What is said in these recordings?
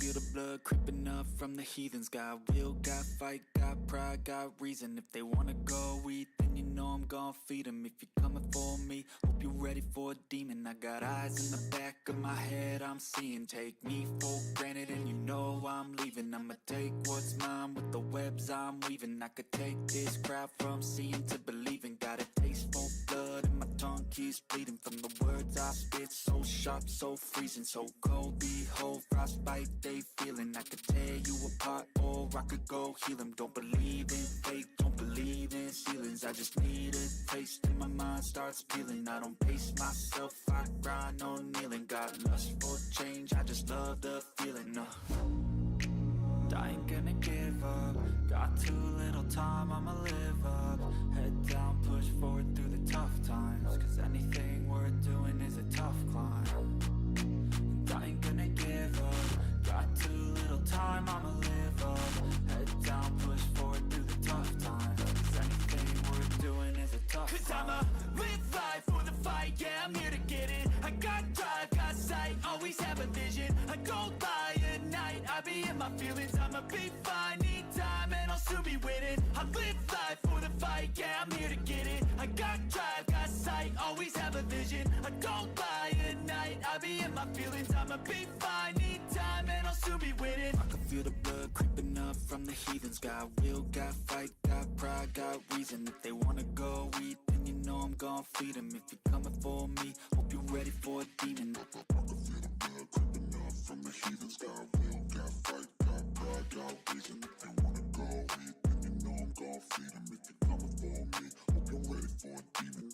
feel the blood creeping up from the heathens. Got will, got fight, got pride, got reason. If they wanna go eat, then you know I'm gon' feed them. If you're coming for me, hope you're ready for a demon. I got eyes in the back of my head, I'm seeing. Take me for granted and you know I'm leaving. I'ma take what's mine with the webs I'm weaving. I could take this crowd from seeing to believing. Got a taste for blood and my tongue keeps bleeding from the words I spit. So sharp, so freezing, so cold. Behold, frostbite they feeling. I could tear you apart or I could go heal them. Don't believe in fate, don't believe in ceilings. I just need a taste and my mind starts peeling. I don't pace myself, I grind on kneeling. Got lust for change, I just love the feeling. I ain't gonna give up. Got too little time, I'ma live up. Head down, push forward through the tough times. Cause anything worth doing is a tough climb. And I ain't gonna give up. Got too little time, I'ma live up. Head down, push forward through the tough times. Cause anything worth doing is a tough climb. Cause I'ma live life for the fight, yeah, I'm here to get it. I got drive, got sight, always have a vision. I don't lie at night, I be in my feelings. I'ma be fine, need time, and I'll soon be winning. I live life for the fight, yeah, I'm here to get it. I got drive, got sight, always have a vision. I don't lie at night, I be in my feelings. I'ma be fine, need time, and I'll soon be winning. I can feel the blood creeping up from the heathens. Got will, got fight, got pride, got reason. If they wanna go eat, then you know I'm gon' feed them. If you're coming for me, hope you're ready for a demon. I can feel the blood creeping up from the heathens. Got will, got fight, got pride, got reason. If they wanna go eat, then you know I'm gon' feed them. If you're coming for me, hope you're ready for a demon.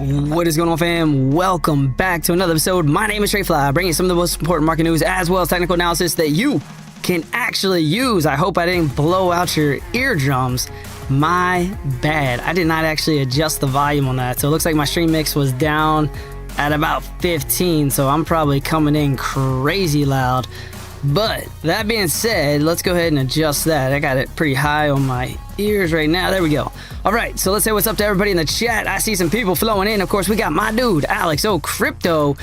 What is going on, fam? Welcome back to another episode. My name is TradeFly, bringing some of the most important market news as well as technical analysis that you can actually use. I hope I didn't blow out your eardrums. My bad. I did not actually adjust the volume on that, so it looks like my stream mix was down at about 15, so I'm probably coming in crazy loud. But that being said, let's go ahead and adjust that. I got it pretty high on my ears right now. There we go. All right, so let's say what's up to everybody in the chat. I see some people flowing in. Of course, we got my dude, Alex Crypto,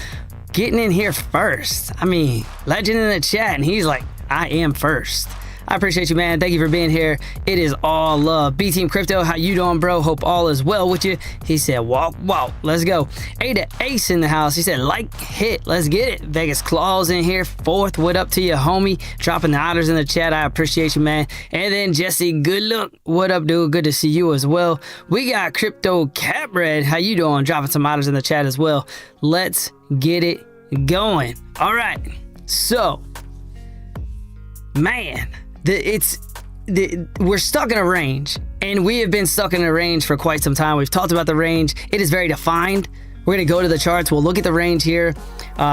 getting in here first. I mean, legend in the chat, and he's like, I am first. I appreciate you, man. Thank you for being here. It is all love. B Team Crypto, how you doing, bro? Hope all is well with you. He said, walk. Let's go. Ada Ace in the house. He said, hit. Let's get it. Vegas Claws in here. Fourth, what up to you, homie? Dropping the otters in the chat. I appreciate you, man. And then Jesse, good look. What up, dude? Good to see you as well. We got Crypto Capred. How you doing? Dropping some otters in the chat as well. Let's get it going. All right. So, man, we're stuck in a range, and we have been stuck in a range for quite some time. We've talked about the range. It is very defined. We're going to go to the charts. We'll look at the range here.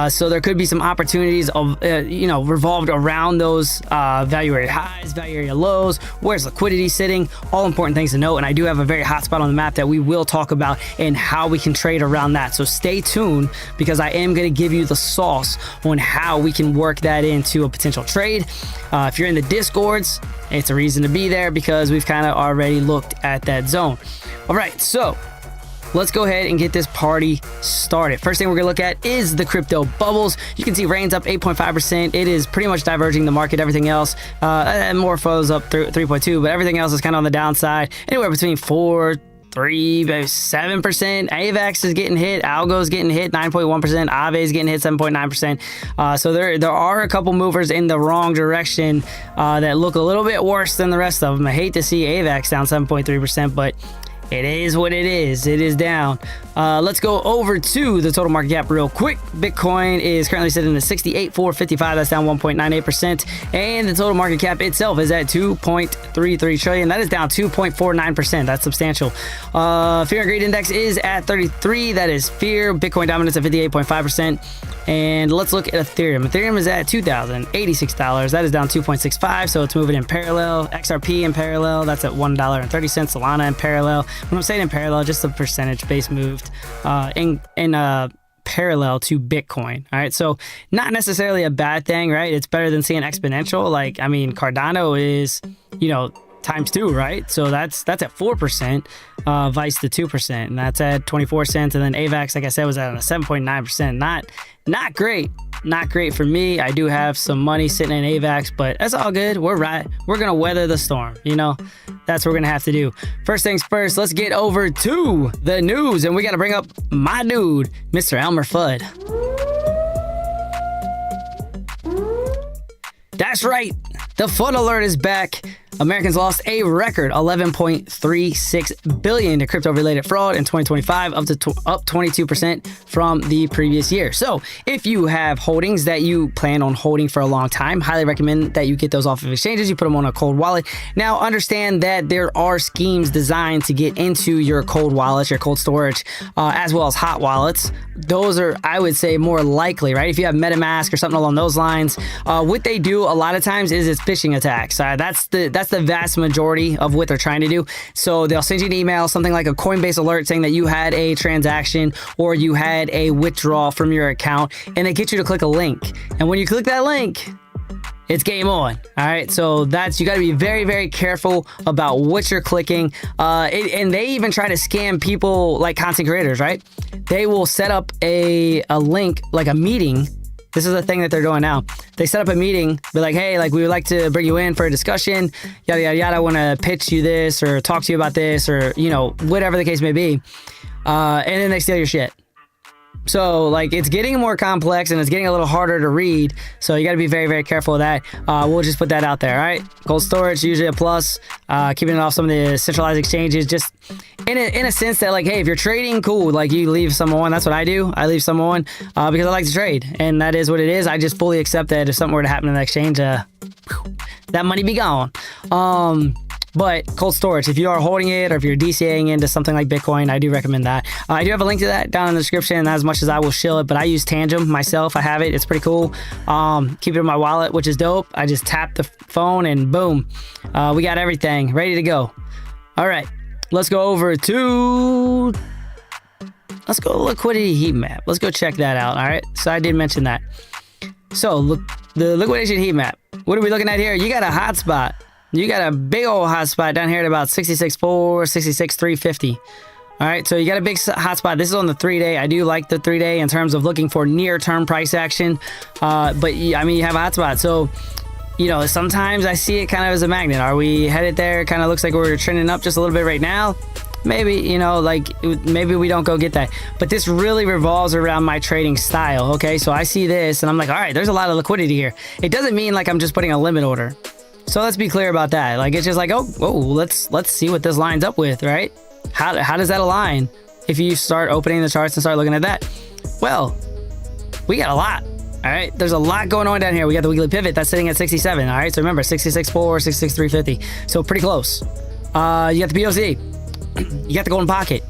So there could be some opportunities of, revolved around those value area highs, value area lows. Where's liquidity sitting? All important things to note. And I do have a very hot spot on the map that we will talk about and how we can trade around that. So stay tuned, because I am going to give you the sauce on how we can work that into a potential trade. If you're in the Discords, it's a reason to be there, because we've kind of already looked at that zone. All right, so let's go ahead and get this party started. First thing we're gonna look at is the crypto bubbles. You can see rain's up 8.5%. It is pretty much diverging the market. Everything else, more flows up 3.2, but everything else is kind of on the downside, anywhere between 4, 3, 7%. AVAX is getting hit. Algo is getting hit 9.1%. Aave is getting hit 7.9%. So there are a couple movers in the wrong direction that look a little bit worse than the rest of them. I hate to see AVAX down 7.3%, but it is what it is. It is down. Let's go over to the total market cap real quick. Bitcoin is currently sitting at 68,455. That's down 1.98%. And the total market cap itself is at 2.33 trillion. That is down 2.49%. That's substantial. Fear and greed index is at 33. That is fear. Bitcoin dominance at 58.5%. And let's look at Ethereum. Ethereum is at $2,086. That is down 2.65. So it's moving in parallel. XRP in parallel. That's at $1.30. Solana in parallel. When I'm saying in parallel, just the percentage base moved in parallel to Bitcoin. All right. So not necessarily a bad thing, right? It's better than seeing exponential. Like, I mean, Cardano is, times 2, right? So that's at 4%, Vice to 2%, and that's at 24 cents. And then AVAX, like I said, was at a 7.9%. Not great for me. I do have some money sitting in AVAX, but that's all good. We're gonna weather the storm. That's what we're gonna have to do. First things first, let's get over to the news, and we gotta bring up my dude, Mr. Elmer Fudd. That's right. The Fun Alert is back. Americans lost a record $11.36 billion to crypto-related fraud in 2025, up 22% from the previous year. So if you have holdings that you plan on holding for a long time, highly recommend that you get those off of exchanges. You put them on a cold wallet. Now, understand that there are schemes designed to get into your cold wallets, your cold storage, as well as hot wallets. Those are, I would say, more likely, right? If you have MetaMask or something along those lines, what they do a lot of times is it's phishing attacks. That's the vast majority of what they're trying to do. So they'll send you an email, something like a Coinbase alert saying that you had a transaction or you had a withdrawal from your account, and they get you to click a link. And when you click that link, it's game on. All right. So you got to be very, very careful about what you're clicking. And they even try to scam people like content creators, right? They will set up a link, like a meeting. This is the thing that they're doing now. They set up a meeting, be like, hey, like we would like to bring you in for a discussion, yada, yada, yada. I want to pitch you this or talk to you about this or, whatever the case may be. And then they steal your shit. So like it's getting more complex and it's getting a little harder to read. So you got to be very, very careful of that. We'll just put that out there. All right. Cold storage, usually a plus. Keeping it off some of the centralized exchanges, just in a sense that like, hey, if you're trading, cool. Like you leave some on. That's what I do. I leave some on because I like to trade, and that is what it is. I just fully accept that if something were to happen in the exchange, that money be gone. But cold storage, if you are holding it or if you're DCAing into something like Bitcoin, I do recommend that. I do have a link to that down in the description, not as much as I will shill it, but I use Tangem myself. I have it. It's pretty cool. Keep it in my wallet, which is dope. I just tap the phone and boom, we got everything ready to go. All right, let's go over to liquidity heat map. Let's go check that out. All right, so I did mention that. So look, the liquidation heat map. What are we looking at here? You got a hotspot. You got a big old hotspot down here at about 66.4, 66.350. All right, so you got a big hotspot. This is on the 3-day. I do like the 3-day in terms of looking for near-term price action. But I mean, you have a hotspot. So you know, sometimes I see it kind of as a magnet. Are we headed there? Kind of looks like we're trending up just a little bit right now. Maybe, you know, like maybe we don't go get that. But this really revolves around my trading style. Okay, so I see this and I'm like, all right, there's a lot of liquidity here. It doesn't mean like I'm just putting a limit order. So let's be clear about that. Like, it's just like, oh, let's see what this lines up with, right? How does that align if you start opening the charts and start looking at that? Well, we got a lot. All right, there's a lot going on down here. We got the weekly pivot that's sitting at 67. All right, so remember 66.4, 66.350. So pretty close. You got the POC. You got the golden pocket.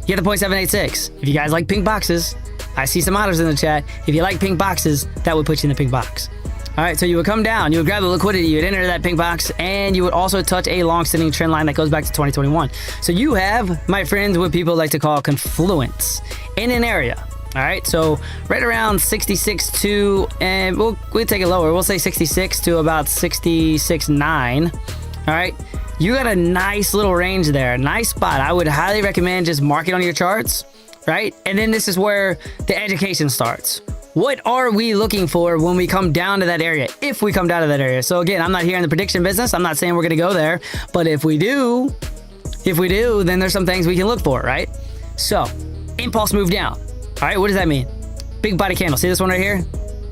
You got the 0.786. If you guys like pink boxes, I see some others in the chat. If you like pink boxes, that would put you in the pink box. All right, so you would come down, you would grab the liquidity, you would enter that pink box, and you would also touch a long-standing trend line that goes back to 2021. So you have, my friends, what people like to call confluence in an area. All right, so right around 66 to, and we'll take it lower. We'll say 66 to about 66.9. All right. You got a nice little range there, nice spot. I would highly recommend just mark it on your charts, right? And then this is where the education starts. What are we looking for when we come down to that area? If we come down to that area. So again, I'm not here in the prediction business. I'm not saying we're going to go there, but if we do, then there's some things we can look for, right? So impulse move down. All right, what does that mean? Big body candle. See this one right here?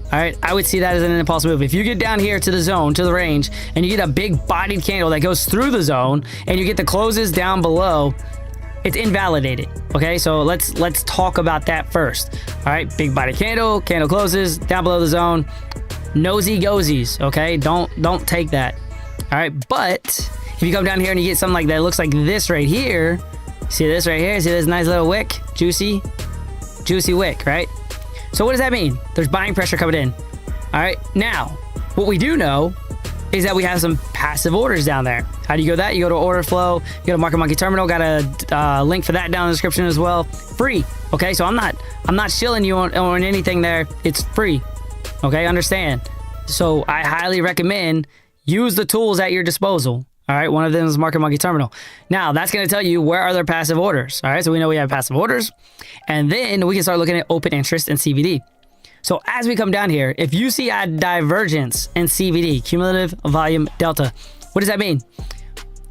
All right, I would see that as an impulse move. If you get down here to the zone, to the range, and you get a big bodied candle that goes through the zone, and you get the closes down below, it's invalidated. Okay, so let's talk about that first. All right, big body candle closes down below the zone. Nosy gozies. Okay, don't take that. All right, but if you come down here and you get something like that, it looks like this right here. See this right here? See this nice little wick, juicy wick, right? So what does that mean? There's buying pressure coming in. All right. Now, what we do know is that we have some passive orders down there. How do you go that? You go to order flow, you go to Market Monkey Terminal, got a link for that down in the description as well. Free. Okay. So I'm not shilling you on anything there. It's free. Okay. Understand. So I highly recommend use the tools at your disposal. All right, one of them is Market Monkey Terminal. Now, that's going to tell you where are their passive orders. All right, so we know we have passive orders. And then we can start looking at open interest and CVD. So as we come down here, if you see a divergence in CVD, cumulative volume delta, what does that mean?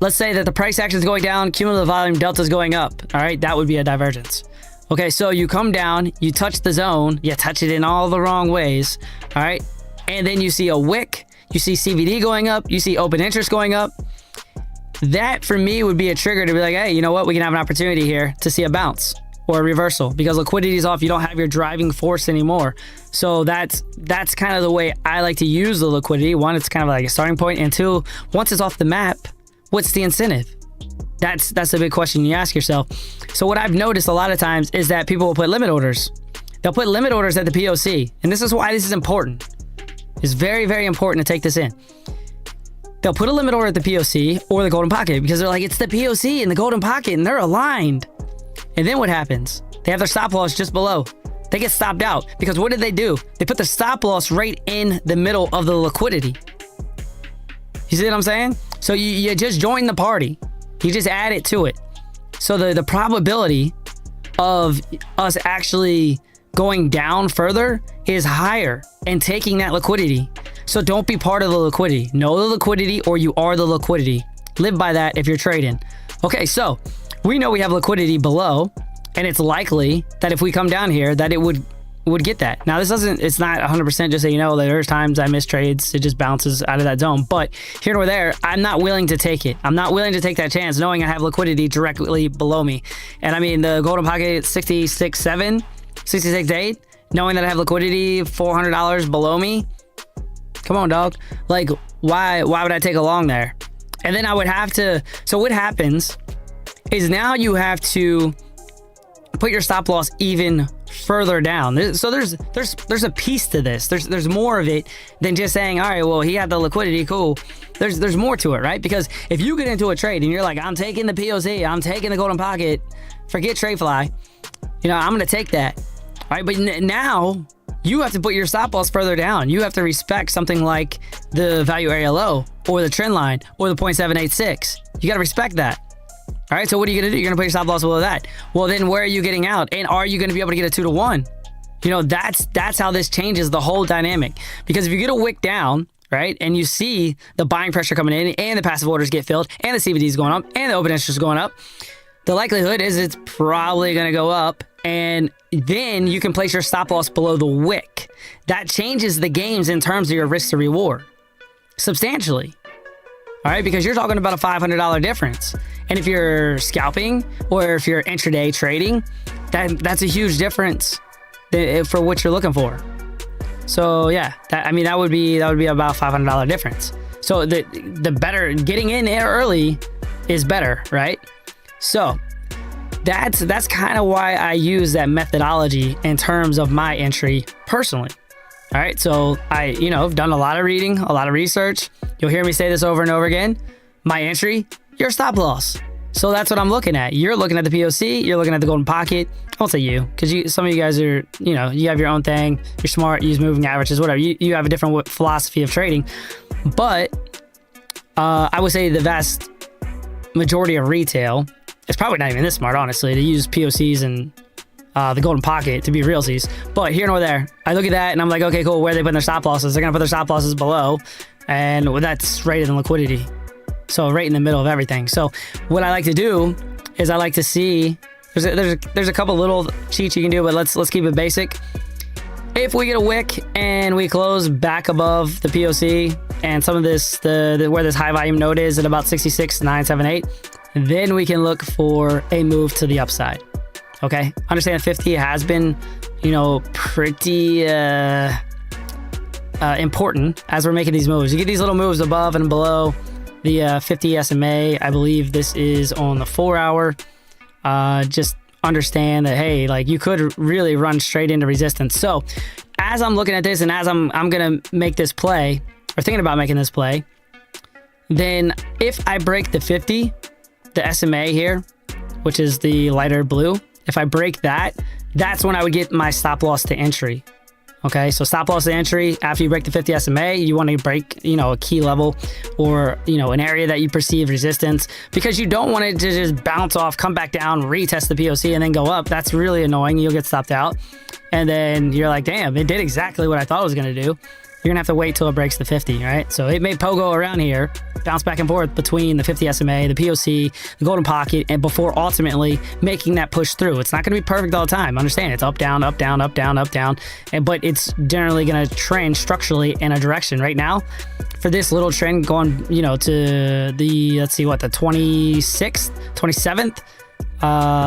Let's say that the price action is going down, cumulative volume delta is going up. All right, that would be a divergence. Okay, so you come down, you touch the zone, you touch it in all the wrong ways. All right, and then you see a wick, you see CVD going up, you see open interest going up. That for me would be a trigger to be like, hey, you know what? We can have an opportunity here to see a bounce or a reversal because liquidity is off. You don't have your driving force anymore. So that's kind of the way I like to use the liquidity. One, it's kind of like a starting point. And two, once it's off the map, what's the incentive? That's a big question you ask yourself. So what I've noticed a lot of times is that people will put limit orders. They'll put limit orders at the POC. And this is why this is important. It's very, very important to take this in. They'll put a limit order at the POC or the golden pocket because they're like, it's the POC and the golden pocket and they're aligned. And then what happens? They have their stop loss just below. They get stopped out because what did they do? They put the stop loss right in the middle of the liquidity. You see what I'm saying? So you just join the party. You just add it to it. So the probability of us actually going down further is higher and taking that liquidity. So don't be part of the liquidity. Know the liquidity or you are the liquidity. Live by that if you're trading. Okay, so we know we have liquidity below and it's likely that if we come down here that it would get that. Now it's not 100% just so you know that there's times I miss trades. It just bounces out of that zone. But here nor there, I'm not willing to take it. I'm not willing to take that chance knowing I have liquidity directly below me. And I mean, the golden pocket 66.7, 66.8, knowing that I have liquidity $400 below me. Come on, dog. Like, why would I take a long there? And then I would have to, so what happens is now you have to put your stop loss even further down. So there's a piece to this. There's more of it than just saying, all right, well, he had the liquidity, cool. There's more to it, right? Because if you get into a trade and you're like, I'm taking the POC, I'm taking the golden pocket, forget TradeFly, you know, I'm going to take that. All right, but now you have to put your stop loss further down. You have to respect something like the value area low or the trend line or the 0.786. You got to respect that. All right, so what are you going to do? You're going to put your stop loss below that. Well, then where are you getting out? And are you going to be able to get a 2-to-1? You know, that's how this changes the whole dynamic. Because if you get a wick down right? And you see the buying pressure coming in and the passive orders get filled and the CVD is going up and the open interest is going up, the likelihood is it's probably going to go up. And then you can place your stop loss below the wick. That changes the games in terms of your risk to reward substantially. All right, because you're talking about a $500 difference. And if you're scalping or if you're intraday trading, that's a huge difference for what you're looking for. So yeah, that would be about $500 difference. So the better getting in there early is better, right? So that's kind of why I use that methodology in terms of my entry personally. All right, so I've done a lot of reading, a lot of research. You'll hear me say this over and over again. My entry, your stop loss. So that's what I'm looking at. You're looking at the POC, you're looking at the golden pocket. I won't say you, because some of you guys are, you have your own thing. You're smart, you use moving averages, whatever. You have a different philosophy of trading. But I would say the vast majority of retail, it's probably not even this smart, honestly, to use POCs and the golden pocket to be realsies. But here nor there, I look at that and I'm like, okay, cool. Where are they putting their stop losses? They're going to put their stop losses below. And that's rated in liquidity. So right in the middle of everything. So what I like to do is I like to see, there's a couple little cheats you can do, but let's keep it basic. If we get a wick and we close back above the POC and some of this, where this high volume node is at about 66,978, then we can look for a move to the upside. Okay, understand 50 has been, pretty important as we're making these moves. You get these little moves above and below the 50 SMA. I believe this is on the 4 hour. Just understand that, hey, like you could really run straight into resistance. So as I'm looking at this and as I'm gonna make this play or thinking about making this play, then if I break the 50, the SMA here, which is the lighter blue, if I break that, that's when I would get my stop loss to entry. Okay, so stop loss to entry, after you break the 50 SMA, you want to break, a key level or, an area that you perceive resistance, because you don't want it to just bounce off, come back down, retest the POC and then go up. That's really annoying. You'll get stopped out. And then you're like, damn, it did exactly what I thought it was going to do. You're gonna have to wait till it breaks the 50, right? So it may pogo around here, bounce back and forth between the 50 SMA, the POC, the golden pocket, and before ultimately making that push through. It's not gonna be perfect all the time. Understand, it's up, down, up, down, up, down, up, down, but it's generally gonna trend structurally in a direction. Right now, for this little trend going, to the, let's see what, the 26th, 27th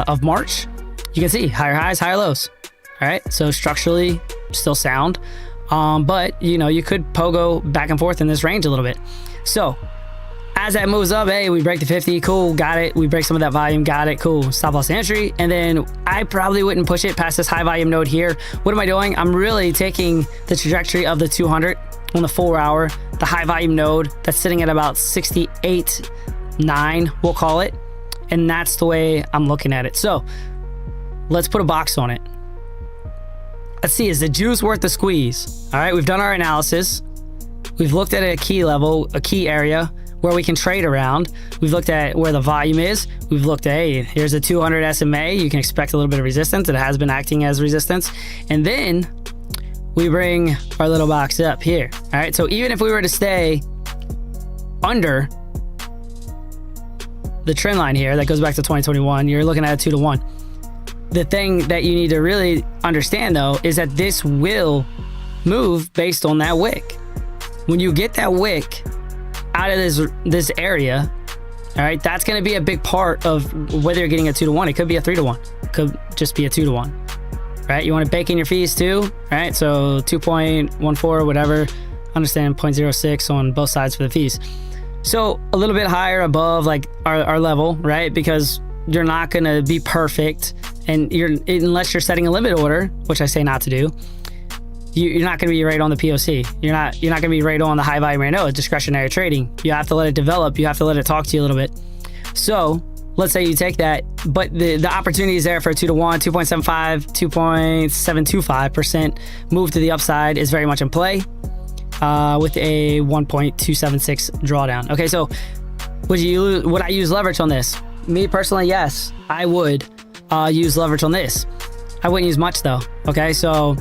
of March, you can see higher highs, higher lows. All right, so structurally still sound. But you could pogo back and forth in this range a little bit. So as that moves up, hey, we break the 50, cool, got it. We break some of that volume, got it, cool. Stop loss entry. And then I probably wouldn't push it past this high volume node here. What am I doing? I'm really taking the trajectory of the 200 on the 4 hour, the high volume node that's sitting at about 68.9, we'll call it. And that's the way I'm looking at it. So let's put a box on it. Let's see, is the juice worth the squeeze? All right, we've done our analysis. We've looked at a key level, a key area where we can trade around. We've looked at where the volume is. We've looked at, hey, here's a 200 SMA. You can expect a little bit of resistance. It has been acting as resistance. And then we bring our little box up here. All right, so even if we were to stay under the trend line here that goes back to 2021, you're looking at a 2 to 1. The thing that you need to really understand, though, is that this will move based on that wick. When you get that wick out of this area, all right, that's going to be a big part of whether you're getting a 2 to 1. It could be a 3 to 1. It could just be a 2 to 1, right? You want to bake in your fees too, right? So 2.14, whatever. Understand 0.06 on both sides for the fees. So a little bit higher above like our level, right? Because you're not going to be perfect. And unless you're setting a limit order, which I say not to do, you're not going to be right on the POC. You're not going to be right on the high volume right now. It's discretionary trading. You have to let it develop. You have to let it talk to you a little bit. So let's say you take that, but the opportunity is there for a 2 to 1, 2.75, 2.725% move to the upside is very much in play with a 1.276 drawdown. Okay, so would I use leverage on this? Me personally, yes, I would use leverage on this. I wouldn't use much though. Okay, so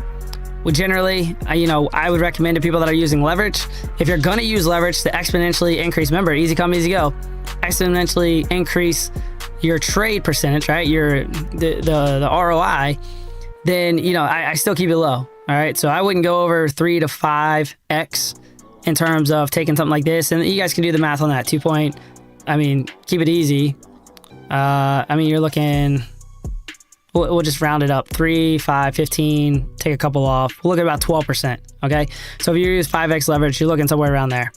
generally, I would recommend to people that are using leverage, if you're going to use leverage to exponentially increase, remember, easy come, easy go, exponentially increase your trade percentage, right? The ROI, then, I still keep it low. All right. So I wouldn't go over 3 to 5x in terms of taking something like this. And you guys can do the math on that. Keep it easy. You're looking, we'll just round it up. 3, 5, 15, take a couple off. We'll look at about 12%. Okay. So if you use 5x leverage, you're looking somewhere around there.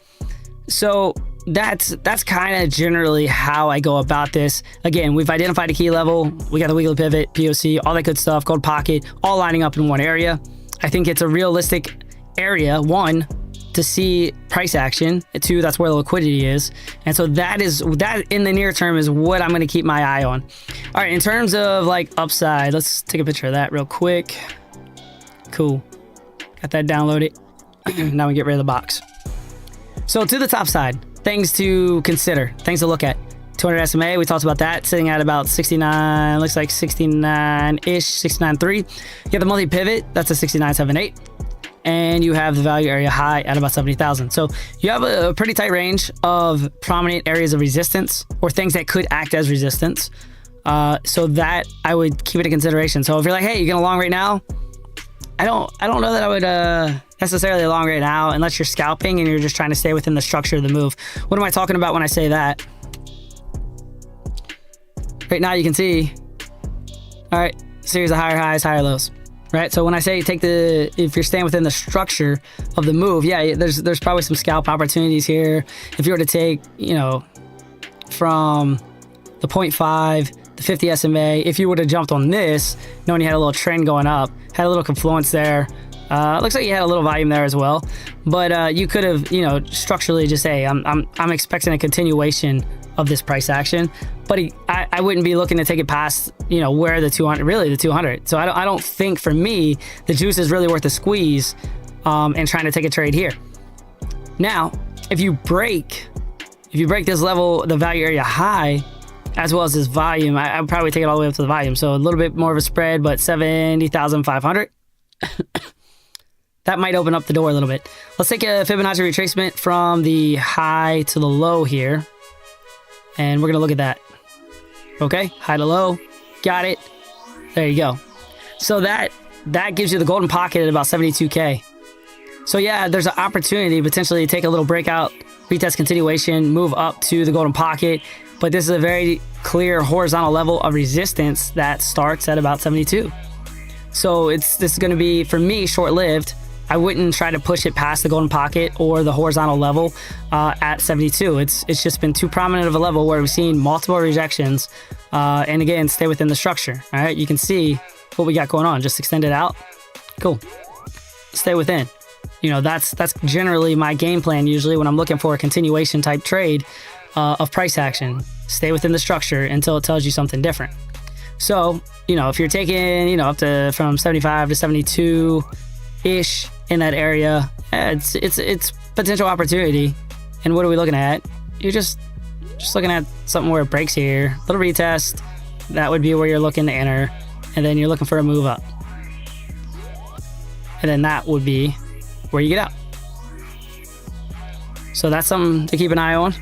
So that's kind of generally how I go about this. Again, we've identified a key level. We got the weekly pivot, POC, all that good stuff, gold pocket, all lining up in one area. I think it's a realistic area, 1, to see price action. 2, that's where the liquidity is. And so that in the near term is what I'm going to keep my eye on. All right, in terms of like upside, let's take a picture of that real quick. Cool. Got that downloaded. Now we get rid of the box. So to the top side, things to consider, things to look at. 200 SMA, we talked about that, sitting at about 69, looks like 69-ish, 69.3. You have the monthly pivot, that's a 69.78. And you have the value area high at about 70,000. So you have a pretty tight range of prominent areas of resistance or things that could act as resistance. So that I would keep it in consideration. So if you're like, hey, you're gonna long right now, I don't know that I would necessarily long right now unless you're scalping and you're just trying to stay within the structure of the move. What am I talking about when I say that? Right now you can see, all right, series of higher highs, higher lows, right? So when I say if you're staying within the structure of the move, yeah, there's probably some scalp opportunities here. If you were to take, from the 0.5, the 50 SMA, if you would have jumped on this, knowing you had a little trend going up, had a little confluence there, looks like you had a little volume there as well, but you could have, structurally just say, I'm expecting a continuation of this price action, but I wouldn't be looking to take it past, where the 200. So I don't think, for me, the juice is really worth the squeeze and trying to take a trade here. Now, if you break this level, the value area high, as well as this volume, I would probably take it all the way up to the volume. So a little bit more of a spread, but 70,500. That might open up the door a little bit. Let's take a Fibonacci retracement from the high to the low here. And we're going to look at that. Okay, high to low. Got it. There you go. So that gives you the golden pocket at about 72K. So yeah, there's an opportunity to potentially take a little breakout, retest continuation, move up to the golden pocket. But this is a very clear horizontal level of resistance that starts at about 72. So this is going to be, for me, short-lived. I wouldn't try to push it past the golden pocket or the horizontal level at 72. It's just been too prominent of a level where we've seen multiple rejections. And again, stay within the structure. All right, you can see what we got going on. Just extend it out. Cool. Stay within. That's generally my game plan usually when I'm looking for a continuation type trade of price action. Stay within the structure until it tells you something different. So, if you're taking, up to from 75 to 72-ish in that area, it's potential opportunity. And what are we looking at? You're just looking at something where it breaks here, little retest. That would be where you're looking to enter. And then you're looking for a move up. And then that would be where you get out. So that's something to keep an eye on.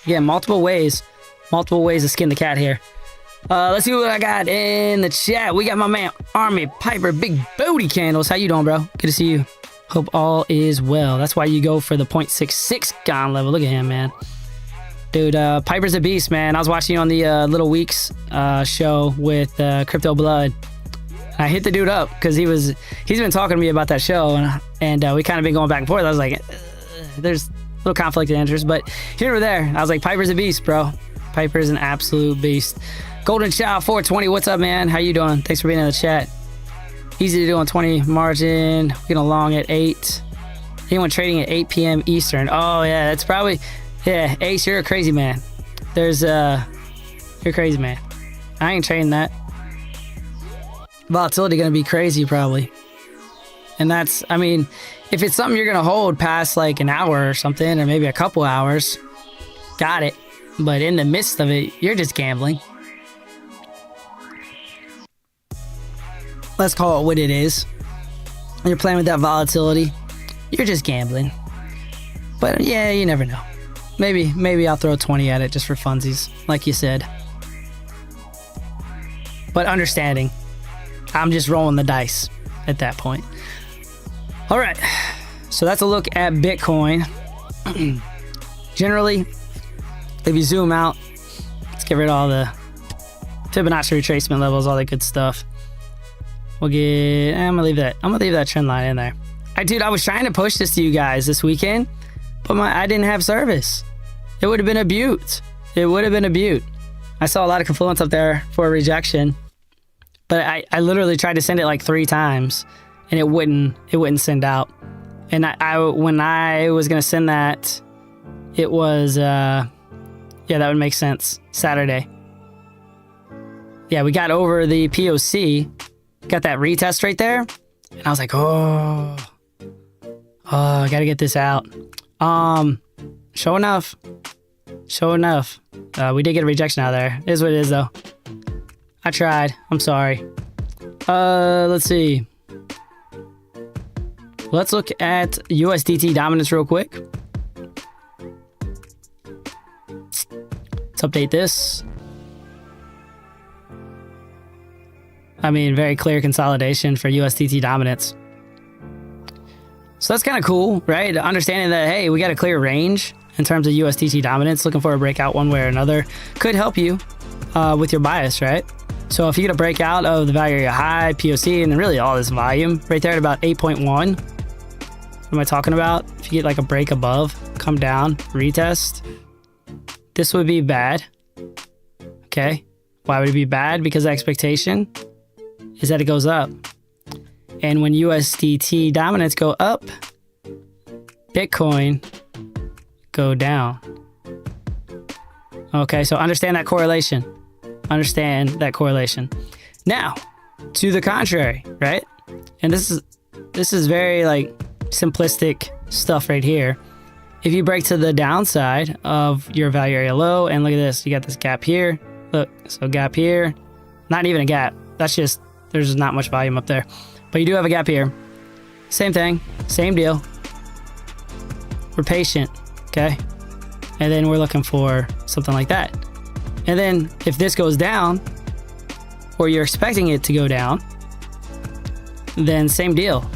Again, multiple ways to skin the cat here. Let's see what I got in the chat. We got my man Army Piper, Big Booty Candles. How you doing, bro? Good to see you. Hope all is well. That's why you go for the 0.66 gon level. Look at him, man. Dude, Piper's a beast, man. I was watching you on the Little Weeks show with Crypto Blood. I hit the dude up because he's been talking to me about that show, and we kind of been going back and forth. I was like, there's a little conflict of interest, but here or there, I was like, Piper's a beast, bro. Piper's an absolute beast. Golden Child 420, what's up, man? How you doing? Thanks for being in the chat. Easy to do on 20 margin. We're getting along at 8. Anyone trading at 8 p.m. Eastern? Oh yeah, that's probably, yeah. Ace, you're a crazy man. You're a crazy man. I ain't trading that. Volatility gonna be crazy probably. And that's, if it's something you're gonna hold past like an hour or something, or maybe a couple hours, got it. But in the midst of it, you're just gambling. Let's call it what it is. you're playing with that volatility, you're just gambling. But yeah, you never know. Maybe I'll throw 20 at it just for funsies, like you said. But understanding, I'm just rolling the dice at that point. All right, so that's a look at Bitcoin. Generally, if you zoom out, let's get rid of all the Fibonacci retracement levels, all that good stuff. I'm gonna leave that trend line in there. Dude, I was trying to push this to you guys this weekend, but I didn't have service. It would have been a beaut. I saw a lot of confluence up there for a rejection, but I literally tried to send it like 3 times, and it wouldn't send out. And when I was gonna send that, it was yeah, that would make sense. Saturday. Yeah, we got over the POC, got that retest right there, and I was like, oh, I gotta get this out. Sure enough, we did get a rejection out of there. It is what it is, though. I tried. I'm sorry. Let's see. Let's look at USDT dominance real quick. Let's update this. I mean, very clear consolidation for USDT dominance. So that's kind of cool, right? Understanding that, hey, we got a clear range in terms of USDT dominance, looking for a breakout one way or another could help you with your bias, right? So if you get a breakout of the value area high, POC, and then really all this volume right there at about 8.1, what am I talking about? If you get like a break above, come down, retest, this would be bad. Okay. Why would it be bad? Because the expectation is that it goes up. And when USDT dominance go up, Bitcoin go down. Okay, so understand that correlation. Now, to the contrary, right? And this is very like simplistic stuff right here. If you break to the downside of your value area low, and look at this, you got this gap here. Look, so gap here, not even a gap. That's just, there's just not much volume up there. But you do have a gap here. Same thing, same deal. We're patient, okay? And then we're looking for something like that. And then if this goes down, or you're expecting it to go down, then same deal.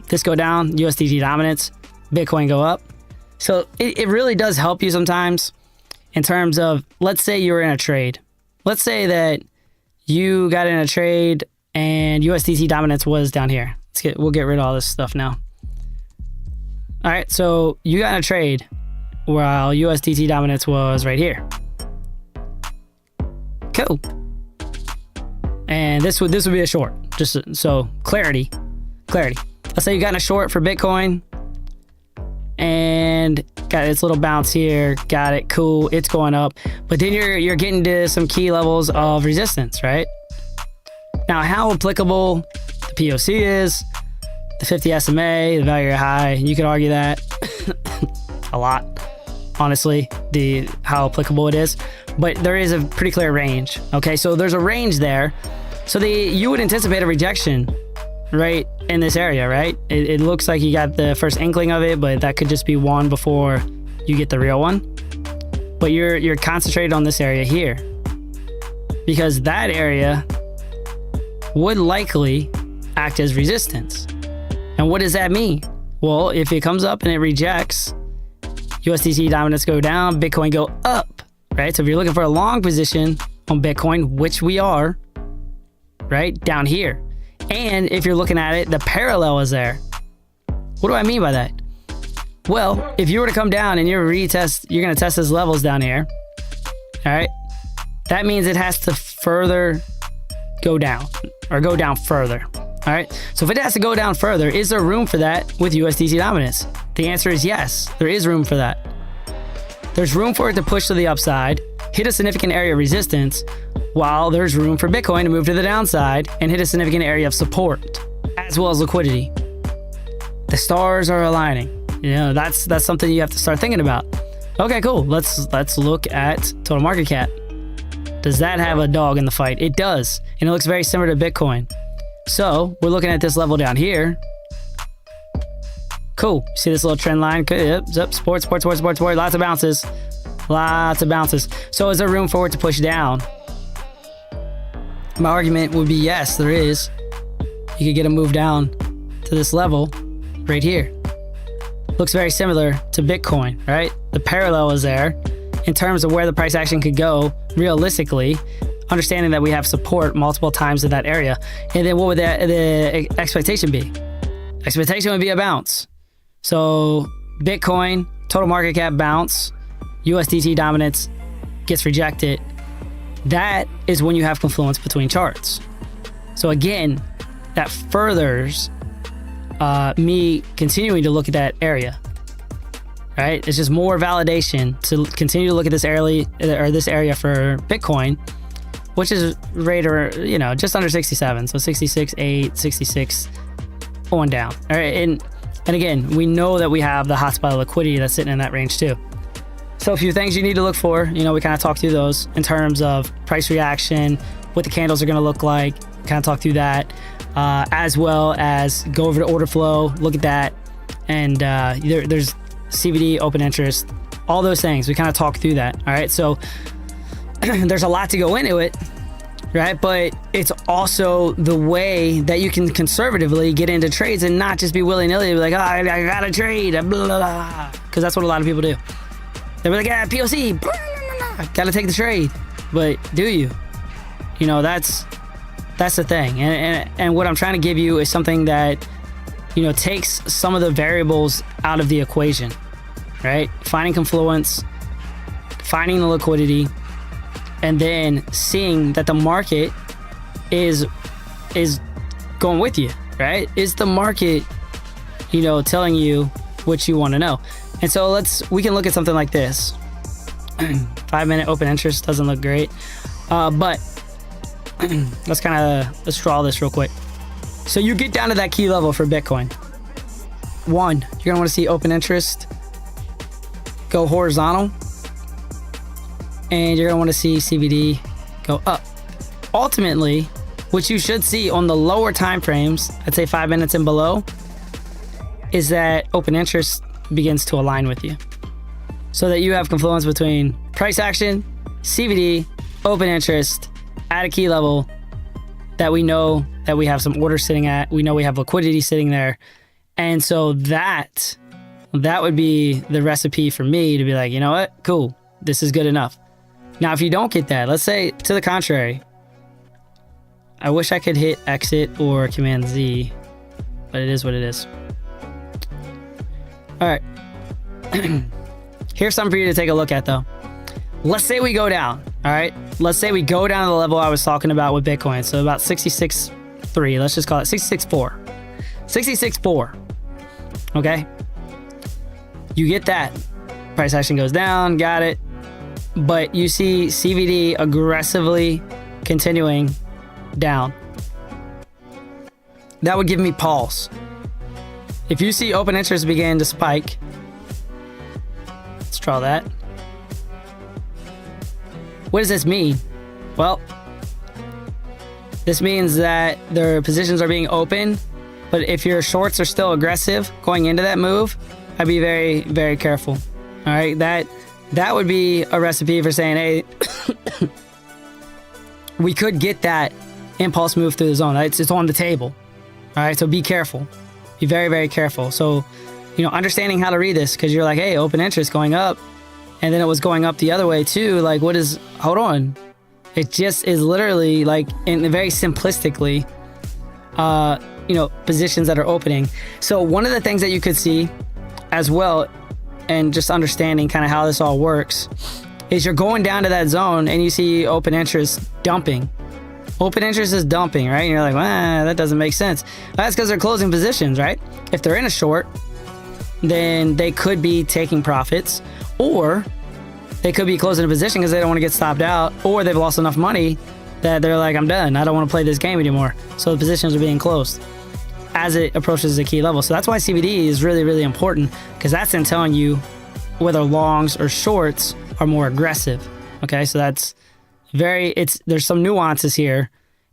This go down, USDT dominance, Bitcoin go up. So it really does help you sometimes in terms of, let's say you're in a trade. Let's say that you got in a trade and USDT dominance was down here. We'll get rid of all this stuff now. All right, so you got in a trade while USDT dominance was right here. Cool. And this would be a short, just so clarity. Let's say you got in a short for Bitcoin and got its little bounce here. Got it, cool. It's going up, but then you're getting to some key levels of resistance, right? Now, how applicable the POC is, the 50 SMA, the value area high, you could argue that a lot, honestly, how applicable it is. But there is a pretty clear range. Okay, so there's a range there. So you would anticipate a rejection right in this area, right? It looks like you got the first inkling of it, but that could just be one before you get the real one. But you're concentrated on this area here, because that area would likely act as resistance. And what does that mean? Well, if it comes up and it rejects, USDT dominance go down, Bitcoin go up, right? So if you're looking for a long position on Bitcoin, which we are, right, down here. And if you're looking at it, the parallel is there. What do I mean by that? Well, if you were to come down and you're going to test those levels down here, all right? That means it has to further go down, or go down further, all right? So if it has to go down further, is there room for that with USDT dominance? The answer is yes, there is room for that. There's room for it to push to the upside, hit a significant area of resistance, while there's room for Bitcoin to move to the downside and hit a significant area of support, as well as liquidity. The stars are aligning. You know, that's something you have to start thinking about. Okay, cool. Let's look at total market cap. Does that have a dog in the fight? It does, and it looks very similar to Bitcoin. So we're looking at this level down here. Cool. See this little trend line? Yep. Support. Lots of bounces. So is there room for it to push down? My argument would be yes, there is. You could get a move down to this level right here. Looks very similar to Bitcoin, right? The parallel is there in terms of where the price action could go realistically, understanding that we have support multiple times in that area. And then what would the expectation be? Expectation would be a bounce. So Bitcoin, total market cap bounce, USDT dominance gets rejected. That is when you have confluence between charts. So again, that furthers me continuing to look at that area, right? It's just more validation to continue to look at this area for Bitcoin, which is right or just under 67, so 66.8, 66 on down. All right, and again, we know that we have the hotspot of liquidity that's sitting in that range too. So a few things you need to look for. We kind of talk through those in terms of price reaction, what the candles are going to look like. Kind of talk through that, as well as go over the order flow, look at that, and there's CVD, open interest, all those things. We kind of talk through that. All right, so there's a lot to go into it, right? But it's also the way that you can conservatively get into trades and not just be willy-nilly, be like, oh, I got to trade, because that's what a lot of people do. They're like, yeah, POC, got to take the trade. But do you? That's the thing. And what I'm trying to give you is something that, takes some of the variables out of the equation, right? Finding confluence, finding the liquidity, and then seeing that the market is going with you, right? Is the market, telling you what you want to know? And so we can look at something like this. 5-minute open interest doesn't look great, but let's draw this real quick. So you get down to that key level for Bitcoin. One, you're gonna want to see open interest go horizontal, and you're gonna want to see CVD go up. Ultimately, what you should see on the lower time frames, I'd say 5 minutes and below, is that open interest begins to align with you, so that you have confluence between price action, CVD, open interest at a key level that we know that we have some order sitting at, we know we have liquidity sitting there. And so that would be the recipe for me to be like, you know what, cool, this is good enough. Now, if you don't get that, let's say to the contrary, I wish I could hit exit or Command Z, but it is what it is. All right. Here's something for you to take a look at though. Let's say we go down. All right. Let's say we go down to the level I was talking about with Bitcoin. So about 66.3. Let's just call it 66.4. 66.4. Okay. You get that. Price action goes down. Got it. But you see CVD aggressively continuing down. That would give me pause. If you see open interest begin to spike, let's draw that. What does this mean? Well, this means that their positions are being open, but if your shorts are still aggressive going into that move, I'd be very, very careful. All right, that would be a recipe for saying, hey, we could get that impulse move through the zone. It's on the table. All right, so be careful. Be very, very careful. So, understanding how to read this, because you're like, hey, open interest going up, and then it was going up the other way too. Like, hold on. It just is literally like, in very simplistically, positions that are opening. So one of the things that you could see as well, and just understanding kind of how this all works, is you're going down to that zone and you see open interest dumping. Open interest is dumping, right? And you're like, that doesn't make sense. That's because they're closing positions, right? If they're in a short, then they could be taking profits, or they could be closing a position because they don't want to get stopped out, or they've lost enough money that they're like, I'm done. I don't want to play this game anymore. So the positions are being closed as it approaches the key level. So that's why CVD is really, really important, because that's in telling you whether longs or shorts are more aggressive. Okay, so that's there's some nuances here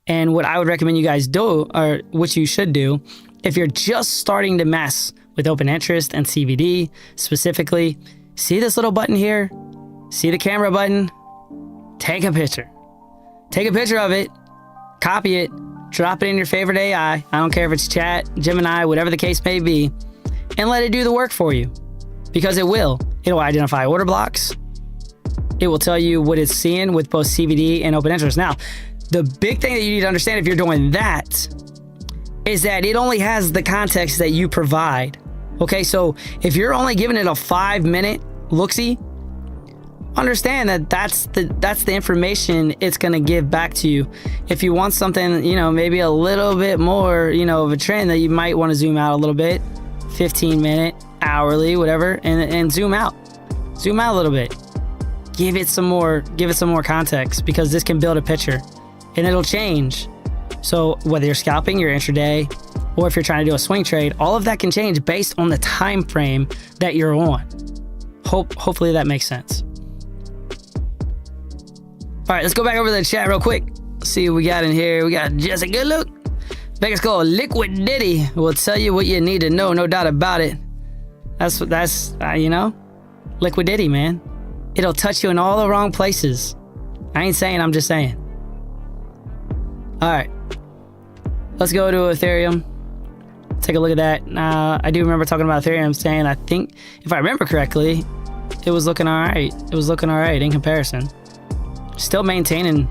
And what I would recommend you guys do, or what you should do, if you're just starting to mess with open interest and CBD specifically, see this little button here? See the camera button? Take a picture. Take a picture of it, copy it, drop it in your favorite AI. I don't care if it's Chat, Gemini, whatever the case may be, and let it do the work for you. Because it will. It'll identify order blocks. It will tell you what it's seeing with both CBD and open interest. Now, the big thing that you need to understand if you're doing that is that it only has the context that you provide. Okay, so if you're only giving it a 5-minute look-see, understand that that's the information it's going to give back to you. If you want something, maybe a little bit more, of a trend, that you might want to zoom out a little bit, 15-minute, hourly, whatever, and zoom out a little bit. Give it some more context, because this can build a picture and it'll change. So whether you're scalping your intraday or if you're trying to do a swing trade, all of that can change based on the time frame that you're on. Hopefully that makes sense. All right, let's go back over to the chat real quick. Let's see what we got in here. We got Jessica. Look, Vegas called Liquid Diddy will tell you what you need to know, no doubt about it. That's Liquid Diddy, man. It'll touch you in all the wrong places. I ain't saying, I'm just saying. All right, let's go to Ethereum. Take a look at that. I do remember talking about Ethereum, saying, I think, if I remember correctly, it was looking all right. It was looking all right in comparison. Still maintaining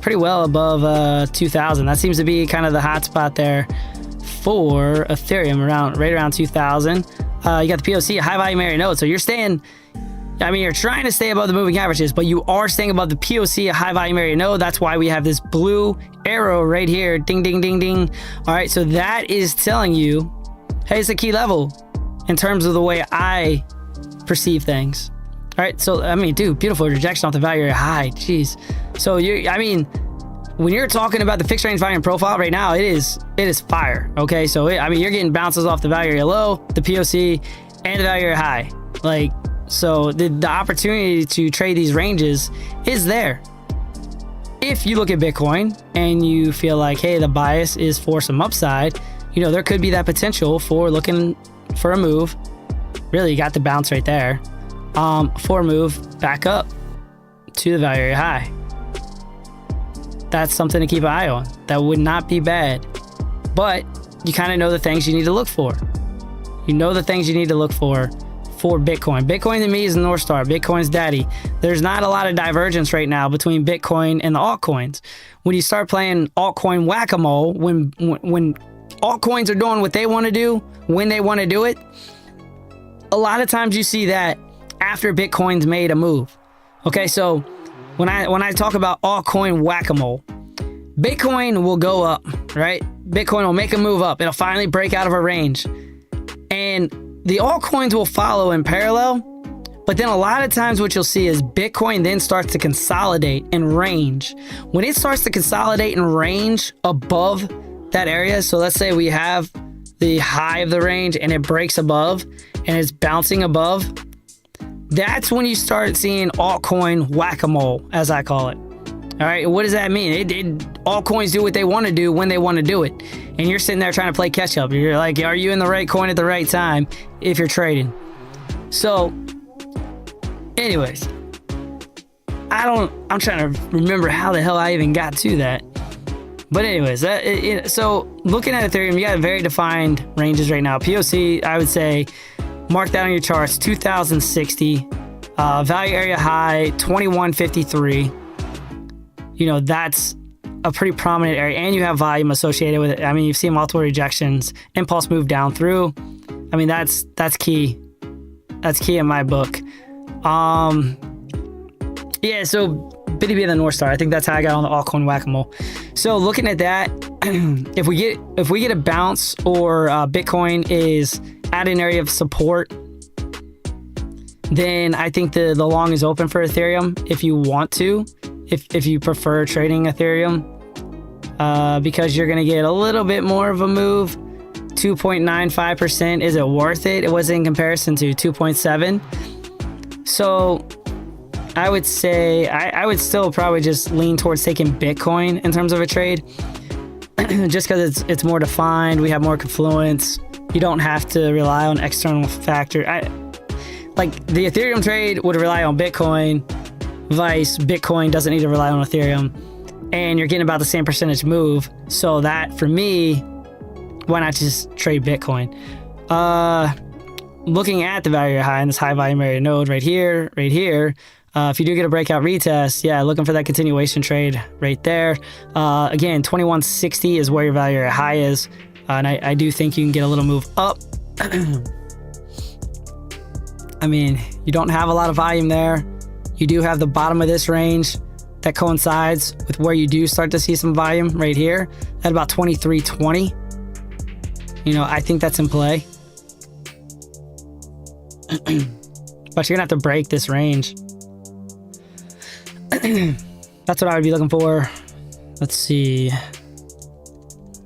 pretty well above 2,000. That seems to be kind of the hot spot there for Ethereum, right around 2,000. You got the POC, high volume area node. So you're staying, you're trying to stay above the moving averages, but you are staying above the POC, a high volume area node. That's why we have this blue arrow right here. Ding, ding, ding, ding. All right, so that is telling you, hey, it's a key level in terms of the way I perceive things. All right, so, dude, beautiful rejection off the value area high. Jeez. So, when you're talking about the fixed range volume profile right now, it is fire. Okay, so, you're getting bounces off the value area low, the POC, and the value area high. So the opportunity to trade these ranges is there. If you look at Bitcoin and you feel like, hey, the bias is for some upside, there could be that potential for looking for a move. Really, you got the bounce right there. For a move back up to the value area high. That's something to keep an eye on. That would not be bad. But you kind of know the things you need to look for. You know the things you need to look for Bitcoin. Bitcoin to me is the North Star. Bitcoin's daddy. There's not a lot of divergence right now between Bitcoin and the altcoins. When you start playing altcoin whack-a-mole, when altcoins are doing what they want to do, when they want to do it, a lot of times you see that after Bitcoin's made a move. Okay, so when I talk about altcoin whack-a-mole, Bitcoin will go up, right? Bitcoin will make a move up. It'll finally break out of a range. And the altcoins will follow in parallel, but then a lot of times what you'll see is Bitcoin then starts to consolidate and range. When it starts to consolidate and range above that area, so let's say we have the high of the range and it breaks above and it's bouncing above, that's when you start seeing altcoin whack-a-mole, as I call it. All right, what does that mean? Altcoins do what they want to do when they want to do it. And you're sitting there trying to play catch up. You're like, are you in the right coin at the right time if you're trading? So, anyways, I'm trying to remember how the hell I even got to that. But anyways, so looking at Ethereum, you got very defined ranges right now. POC, I would say, mark that on your charts, 2060. Value area high, 2153. That's a pretty prominent area, and you have volume associated with it. You've seen multiple rejections, impulse move down through. That's key. That's key in my book. Yeah, so BTB and the North Star. I think that's how I got on the altcoin whack-a-mole. So looking at that, if we get a bounce or Bitcoin is at an area of support, then I think the long is open for Ethereum if you want to. If you prefer trading Ethereum, because you're going to get a little bit more of a move. 2.95%, is it worth it? It was in comparison to 2.7. So I would say I would still probably just lean towards taking Bitcoin in terms of a trade, just because it's more defined. We have more confluence. You don't have to rely on external factor. Like the Ethereum trade would rely on Bitcoin. Vice Bitcoin doesn't need to rely on Ethereum, and you're getting about the same percentage move. So that for me, why not just trade Bitcoin? Looking at the value high in this high volume area node right here, if you do get a breakout retest, yeah, looking for that continuation trade right there. Again, 2160 is where your value area high is, and I do think you can get a little move up. I mean, you don't have a lot of volume there. You do have the bottom of this range that coincides with where you do start to see some volume right here at about 2320. You know, I think that's in play. But you're gonna have to break this range. That's what I would be looking for. Let's see.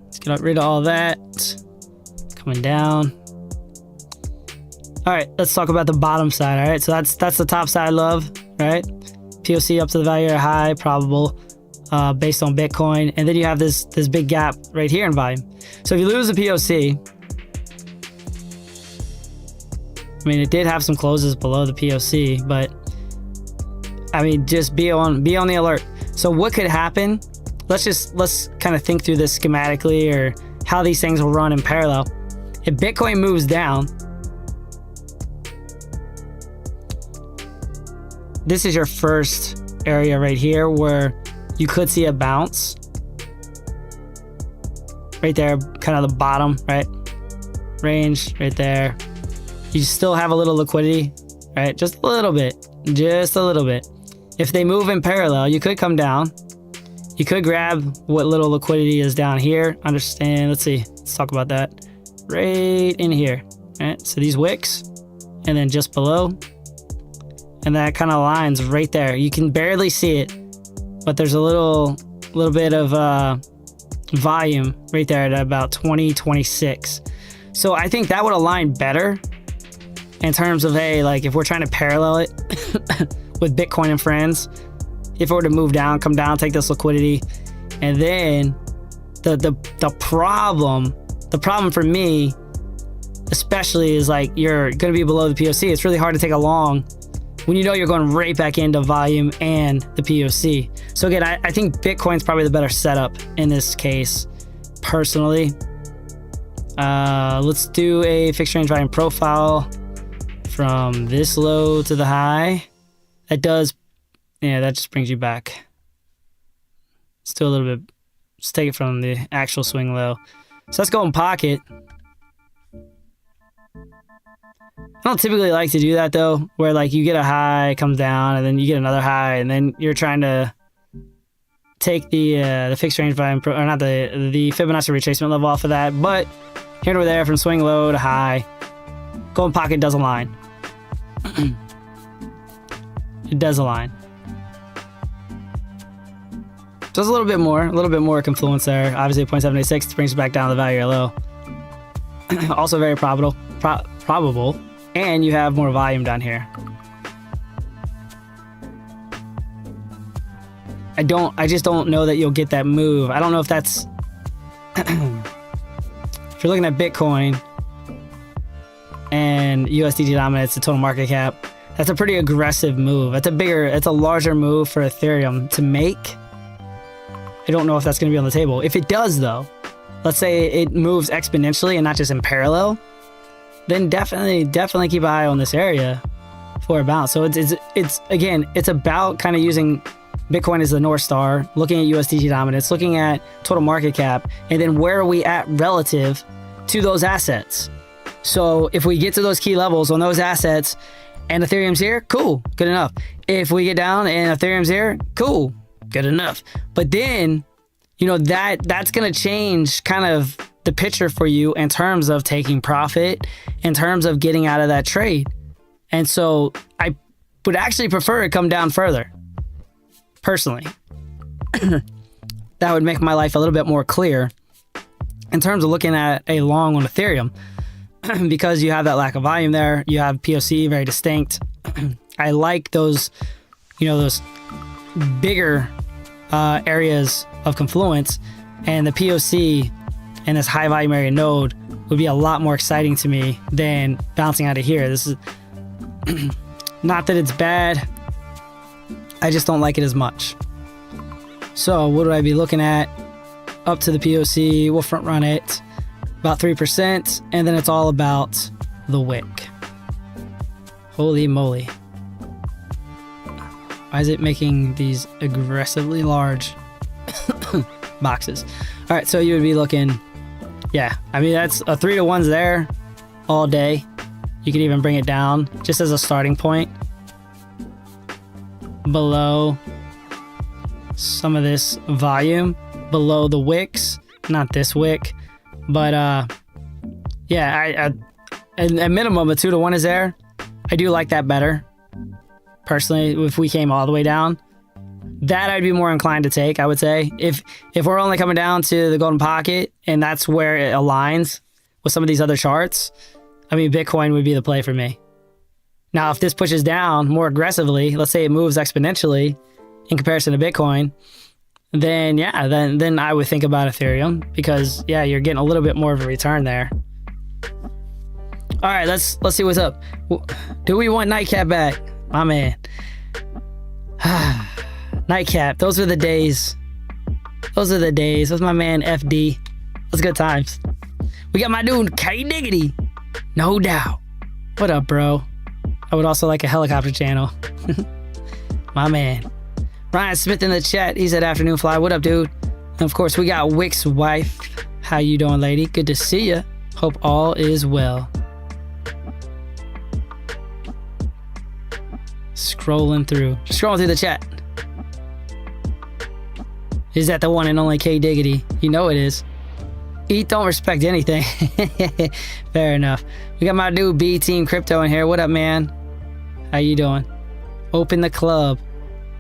Let's get rid of all that. Coming down. All right, let's talk about the bottom side. All right, so that's the top side love, right? POC up to the value area high, probable, based on Bitcoin, and then you have this big gap right here in volume. So if you lose the POC, I mean, it did have some closes below the POC, but I mean, just be on the alert. So what could happen? Let's kind of think through this schematically, or how these things will run in parallel. If Bitcoin moves down, this is your first area right here where you could see a bounce. Right there, kind of the bottom, right? Range right there. You still have a little liquidity, right? Just a little bit. If they move in parallel, you could come down. You could grab what little liquidity is down here. Understand, let's see. Let's talk about that. Right in here, right? So these wicks, and then just below. And that kind of lines right there. You can barely see it, but there's a little bit of volume right there at about 2026. So I think that would align better in terms of, hey, like if we're trying to parallel it with Bitcoin and friends, if it were to move down, come down, take this liquidity, and then the problem for me, especially, is like you're going to be below the POC. It's really hard to take a long when you know you're going right back into volume and the POC. So again, I think Bitcoin's probably the better setup in this case, personally. Let's do a fixed range volume profile from this low to the high. That just brings you back. Let's do a little bit. Let's take it from the actual swing low. So let's go in pocket. I don't typically like to do that though, where like you get a high, comes down, and then you get another high, and then you're trying to take the fixed range volume, or not the Fibonacci retracement level off of that. But here or there, from swing low to high, golden pocket does align. It does align. Just a little bit more confluence there. Obviously, 0.786 brings it back down to the value low. Also very probable. And you have more volume down here. I just don't know that you'll get that move. I don't know if that's if you're looking at Bitcoin and USDT dominates the total market cap, that's a pretty aggressive move. It's a larger move for Ethereum to make. I don't know if that's going to be on the table. If it does though, let's say it moves exponentially and not just in parallel, then definitely keep an eye on this area for a bounce. So it's again, it's about kind of using Bitcoin as the North Star, looking at USDT dominance, looking at total market cap, and then where are we at relative to those assets. So if we get to those key levels on those assets and Ethereum's here, cool, good enough. If we get down and Ethereum's here, cool, good enough. But then, you know, that's going to change kind of the picture for you in terms of taking profit, in terms of getting out of that trade. And so I would actually prefer it come down further, personally. That would make my life a little bit more clear in terms of looking at a long on Ethereum, because you have that lack of volume there. You have POC very distinct. I like those, those bigger areas of confluence, and the POC and this high volume area node would be a lot more exciting to me than bouncing out of here. This is not that it's bad, I just don't like it as much. So what would I be looking at? Up to the POC, we'll front run it about 3%, and then it's all about the wick. Holy moly. Why is it making these aggressively large boxes? All right, so you would be looking, yeah, I mean, that's a 3 to 1's there all day. You could even bring it down just as a starting point below some of this volume, below the wicks, not this wick, but yeah, at minimum a 2 to 1 is there. I do like that better personally. If we came all the way down, that I'd be more inclined to take, I would say. If we're only coming down to the golden pocket and that's where it aligns with some of these other charts, I mean, Bitcoin would be the play for me. Now, if this pushes down more aggressively, let's say it moves exponentially in comparison to Bitcoin, then yeah, then I would think about Ethereum, because yeah, you're getting a little bit more of a return there. All right, let's see what's up. Do we want Nightcap back? My man. Nightcap, those were the days. Those are the days. With my man FD. Those good times. We got my dude K Diggity. No doubt. What up, bro? I would also like a helicopter channel. My man. Ryan Smith in the chat. He said afternoon fly. What up, dude? And of course, we got Wick's wife. How you doing, lady? Good to see ya. Hope all is well. Scrolling through the chat. Is that the one and only K Diggity? You know it is. Eat don't respect anything. Fair enough. We got my dude B Team Crypto in here. What up, man? How you doing? Open the club.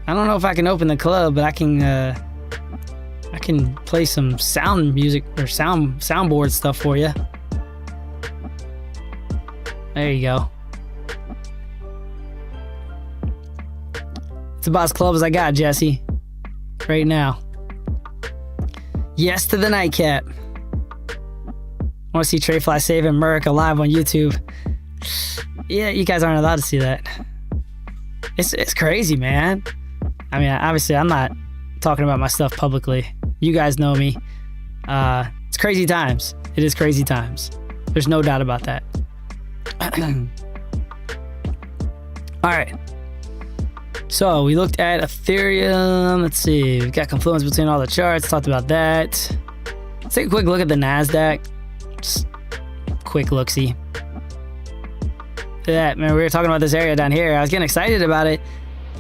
I don't know if I can open the club, but I can play some sound music or soundboard stuff for you. There you go. It's about as club as I got, Jesse. Right now. Yes to the Nightcap. I want to see TradeFly saving America live on YouTube. Yeah, you guys aren't allowed to see that. It's crazy, man. I mean, obviously, I'm not talking about my stuff publicly. You guys know me. It's crazy times. It is crazy times. There's no doubt about that. All right. So we looked at Ethereum. Let's see. We got confluence between all the charts. Talked about that. Let's take a quick look at the NASDAQ. Just quick look-see. Look at that, man. We were talking about this area down here. I was getting excited about it.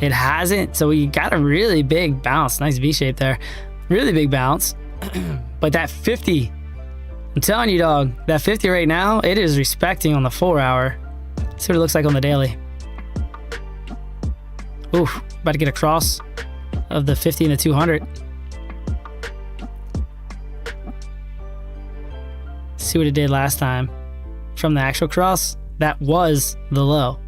It hasn't. So we got a really big bounce. Nice V-shape there. Really big bounce. But that 50, I'm telling you, dog, that 50 right now, it is respecting on the 4-hour. Let's see what it looks like on the daily. Oof, about to get a cross of the 50 and the 200. See what it did last time. From the actual cross, that was the low.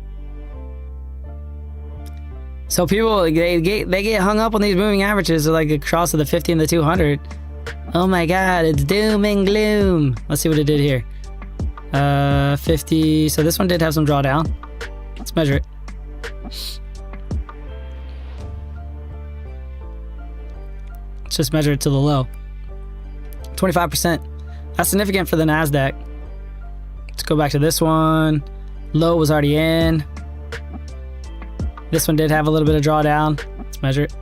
So people, they get hung up on these moving averages of like a cross of the 50 and the 200. Oh my God, it's doom and gloom. Let's see what it did here. 50, so this one did have some drawdown. Let's measure it. Let's just measure it to the low. 25%. That's significant for the NASDAQ. Let's go back to this one. Low was already in. This one did have a little bit of drawdown. Let's measure it.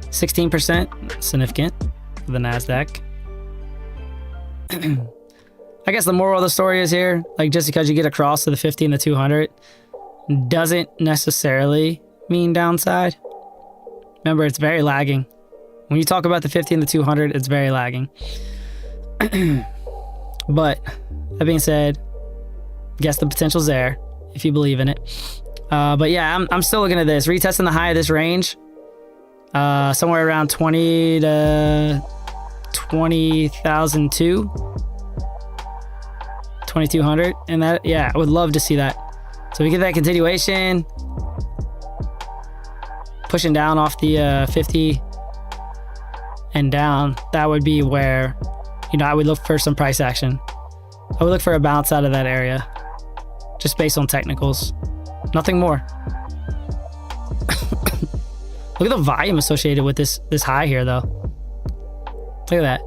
16%. Significant for the NASDAQ. I guess the moral of the story is here, like just because you get across to the 50 and the 200 doesn't necessarily mean downside. Remember, it's very lagging. When you talk about the 50 and the 200, it's very lagging. But that being said, guess the potential's there if you believe in it. But yeah, I'm still looking at this. Retesting the high of this range. Somewhere around 20 to 20,002. 2,200. And that, yeah, I would love to see that. So we get that continuation. pushing down off the 50 and down, that would be where, you know, I would look for some price action. I would look for a bounce out of that area, just based on technicals. Nothing more. Look at the volume associated with this high here, though. Look at that.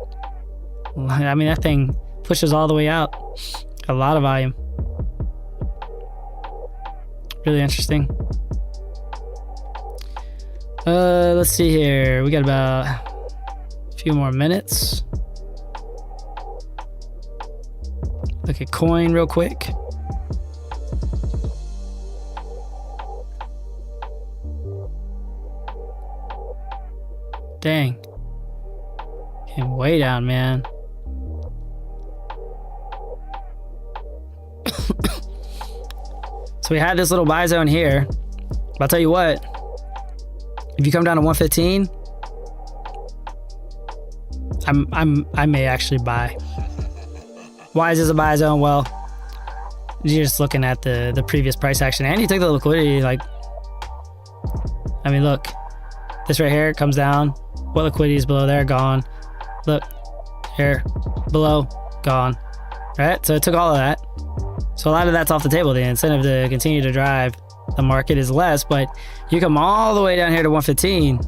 I mean, that thing pushes all the way out. A lot of volume. Really interesting. Let's see here. We got about a few more minutes. Look at coin real quick. Dang. Came way down, man. So we had this little buy zone here. But I'll tell you what, if you come down to 115, I may actually buy. Why is this a buy zone? Well, you're just looking at the previous price action, and you take the liquidity. Like, I mean, look, this right here comes down. What liquidity is below there? Gone. Look here, below, gone. Right? So it took all of that. So a lot of that's off the table. The incentive to continue to drive the market is less, but you come all the way down here to 115.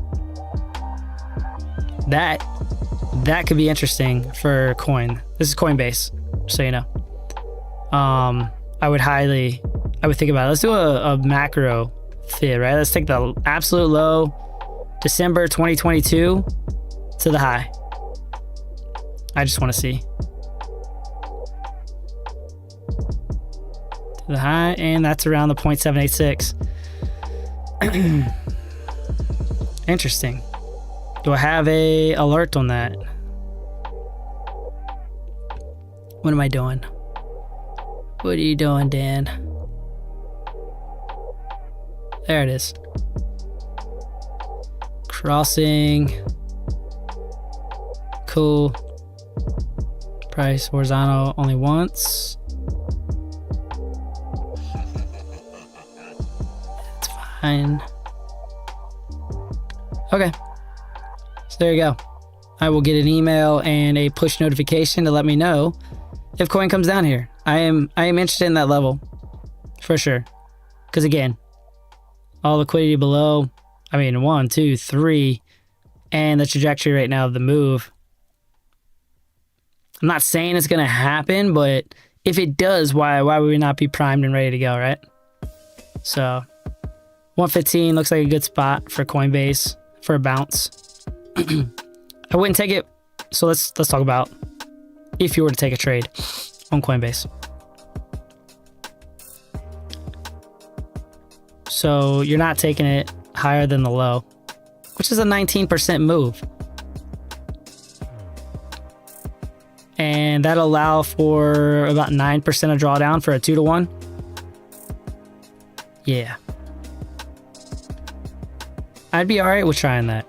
That could be interesting for coin. This is Coinbase, so you know. I would think about it. Let's do a macro fit, right? Let's take the absolute low, December 2022 to the high. I just want to see. To the high, and that's around the 0.786. Interesting. Do I have a alert on that? What am I doing? What are you doing, Dan? There it is. Crossing. Cool. Price horizontal only once. That's fine. Okay. So there you go. I will get an email and a push notification to let me know if coin comes down here. I am interested in that level for sure. Because again, all liquidity below, I mean, 1, 2, 3, and the trajectory right now of the move. I'm not saying it's going to happen, but if it does, why would we not be primed and ready to go, right? So 115 looks like a good spot for Coinbase for a bounce. I wouldn't take it. So let's talk about if you were to take a trade on Coinbase. So you're not taking it higher than the low, which is a 19% move. And that'll allow for about 9% of drawdown for a 2-to-1. Yeah. I'd be all right with trying that.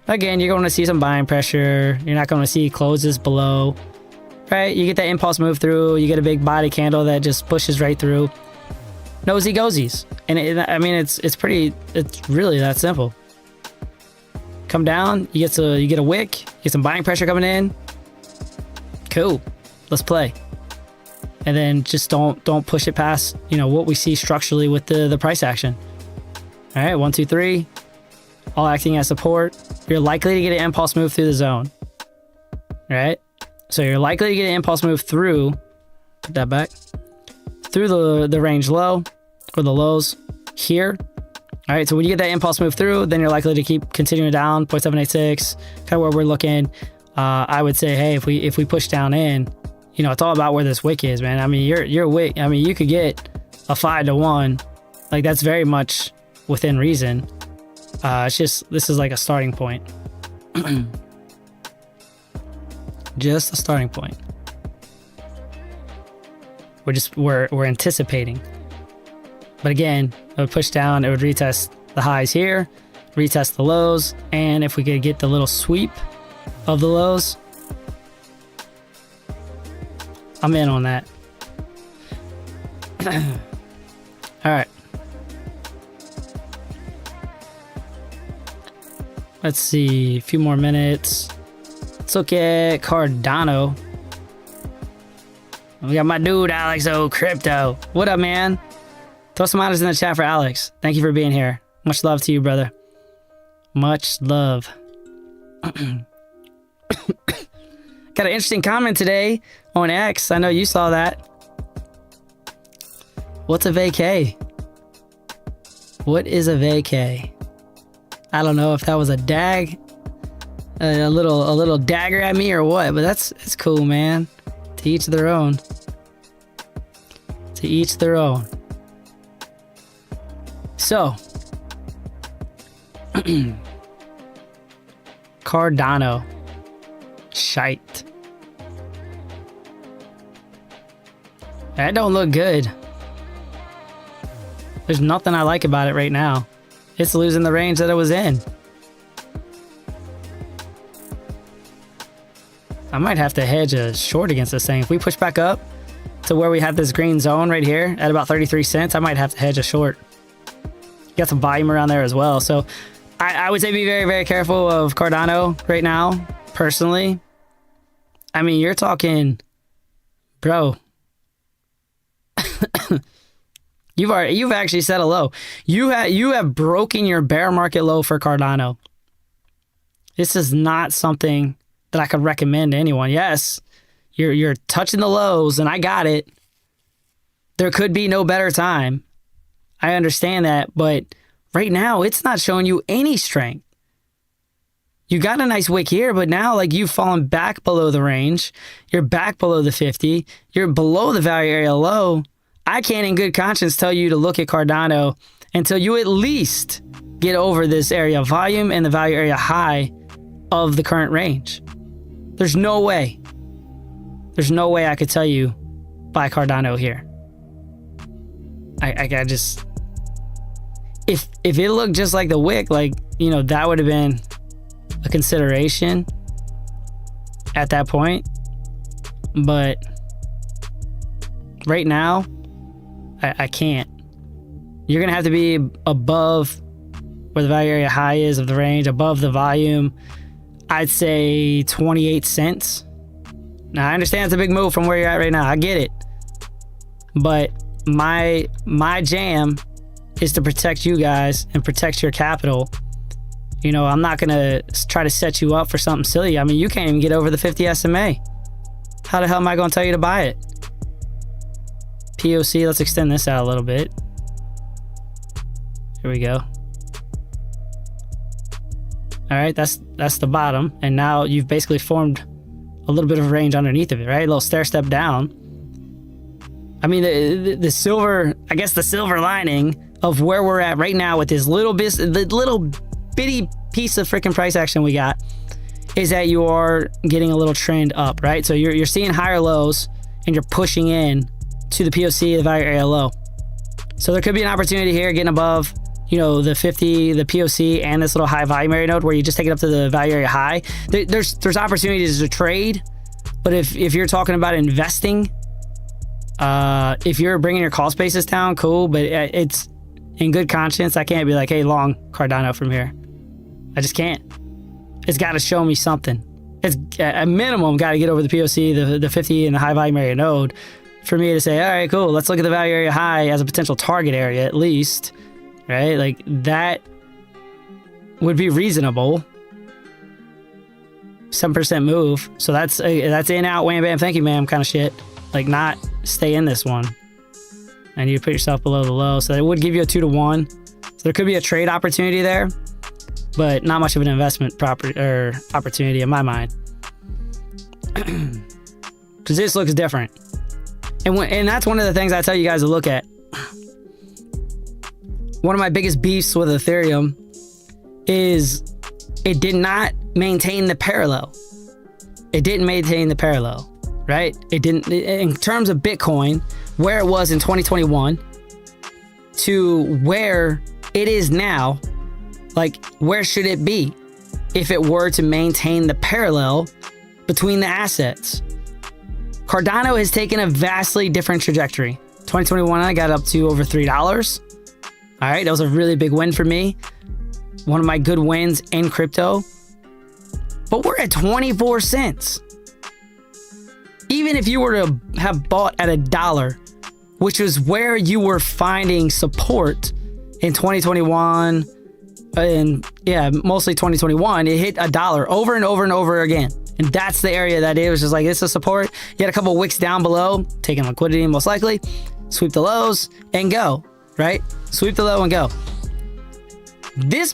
Again, you're going to see some buying pressure. You're not going to see closes below, right? You get that impulse move through. You get a big body candle that just pushes right through. Nosy goesies. And I mean, it's really that simple. Come down, you get a wick, get some buying pressure coming in. Cool, let's play. And then just don't push it past, you know, what we see structurally with the price action. All right, 1, 2, 3, all acting as support. You're likely to get an impulse move through the zone. All right, so you're likely to get an impulse move through. Put that back. Through the range low or the lows here. All right, so when you get that impulse move through, then you're likely to keep continuing down 0.786, kind of where we're looking. I would say, hey, if we push down in, you know, it's all about where this wick is, man. I mean, your wick, I mean, you could get a 5-to-1, like that's very much within reason. It's just, this is like a starting point. Just a starting point. We're anticipating. But again, it would push down, it would retest the highs here, retest the lows, and if we could get the little sweep of the lows, I'm in on that. All right. Let's see, a few more minutes. Let's look at Cardano. We got my dude, Alex O Crypto. What up, man? Throw some honors in the chat for Alex. Thank you for being here. Much love to you, brother. Much love. Got an interesting comment today on X. I know you saw that. What's a vacay? What is a vacay? I don't know if that was a little dagger at me or what, but it's cool, man. To each their own. To each their own. So, Cardano. Shite. That don't look good. There's nothing I like about it right now. It's losing the range that it was in. I might have to hedge a short against this thing. If we push back up to where we have this green zone right here at about 33 cents, I might have to hedge a short. Got some volume around there as well. So I would say be very, very careful of Cardano right now, personally. I mean, you're talking, bro. You've actually set a low. You have broken your bear market low for Cardano. This is not something that I could recommend to anyone. Yes, you're touching the lows, and I got it. There could be no better time. I understand that, but right now it's not showing you any strength. You got a nice wick here, but now like you've fallen back below the range. You're back below the 50. You're below the value area low. I can't in good conscience tell you to look at Cardano until you at least get over this area of volume and the value area high of the current range. There's no way. There's no way I could tell you buy Cardano here. I just... If it looked just like the wick, like, you know, that would have been a consideration at that point. But right now, I can't. You're going to have to be above where the value area high is of the range, above the volume. I'd say 28 cents. Now, I understand it's a big move from where you're at right now. I get it. But my jam is to protect you guys and protect your capital. You know, I'm not going to try to set you up for something silly. I mean, you can't even get over the 50 SMA. How the hell am I going to tell you to buy it? POC, let's extend this out a little bit. Here we go. All right, that's the bottom. And now you've basically formed a little bit of a range underneath of it, right? A little stair step down. I mean, the silver, I guess the silver lining of where we're at right now with this little bitty piece of freaking price action we got is that you are getting a little trend up, right? So you're seeing higher lows and you're pushing in to the POC, the value area low. So there could be an opportunity here getting above, you know, the 50, the POC, and this little high volume area node where you just take it up to the value area high. There's opportunities to trade, but if you're talking about investing, if you're bringing your call spaces down, cool, but it's in good conscience. I can't be like, hey, long Cardano from here. I just can't. It's got to show me something. It's at minimum got to get over the POC, the 50, and the high volume area node for me to say, all right, cool, let's look at the value area high as a potential target area at least, right? Like that would be reasonable. 7% move. So that's in, out, wham, bam, thank you, ma'am kind of shit. Like not stay in this one. And you put yourself below the low. So it would give you a 2-to-1. So there could be a trade opportunity there, but not much of an investment opportunity in my mind. Because this looks different. And that's one of the things I tell you guys to look at. One of my biggest beefs with Ethereum is it did not maintain the parallel. It didn't maintain the parallel, right? It didn't, in terms of Bitcoin, where it was in 2021 to where it is now, like where should it be if it were to maintain the parallel between the assets? Cardano has taken a vastly different trajectory. 2021, I got up to over $3. All right, that was a really big win for me. one of my good wins in crypto. But we're at 24 cents. Even if you were to have bought at $1, which was where you were finding support in 2021, and yeah, mostly 2021, it hit $1 over and over and over again. And that's the area that it was just like, this is support. You had a couple wicks down below, taking liquidity most likely, sweep the lows and go, right? Sweep the low and go. This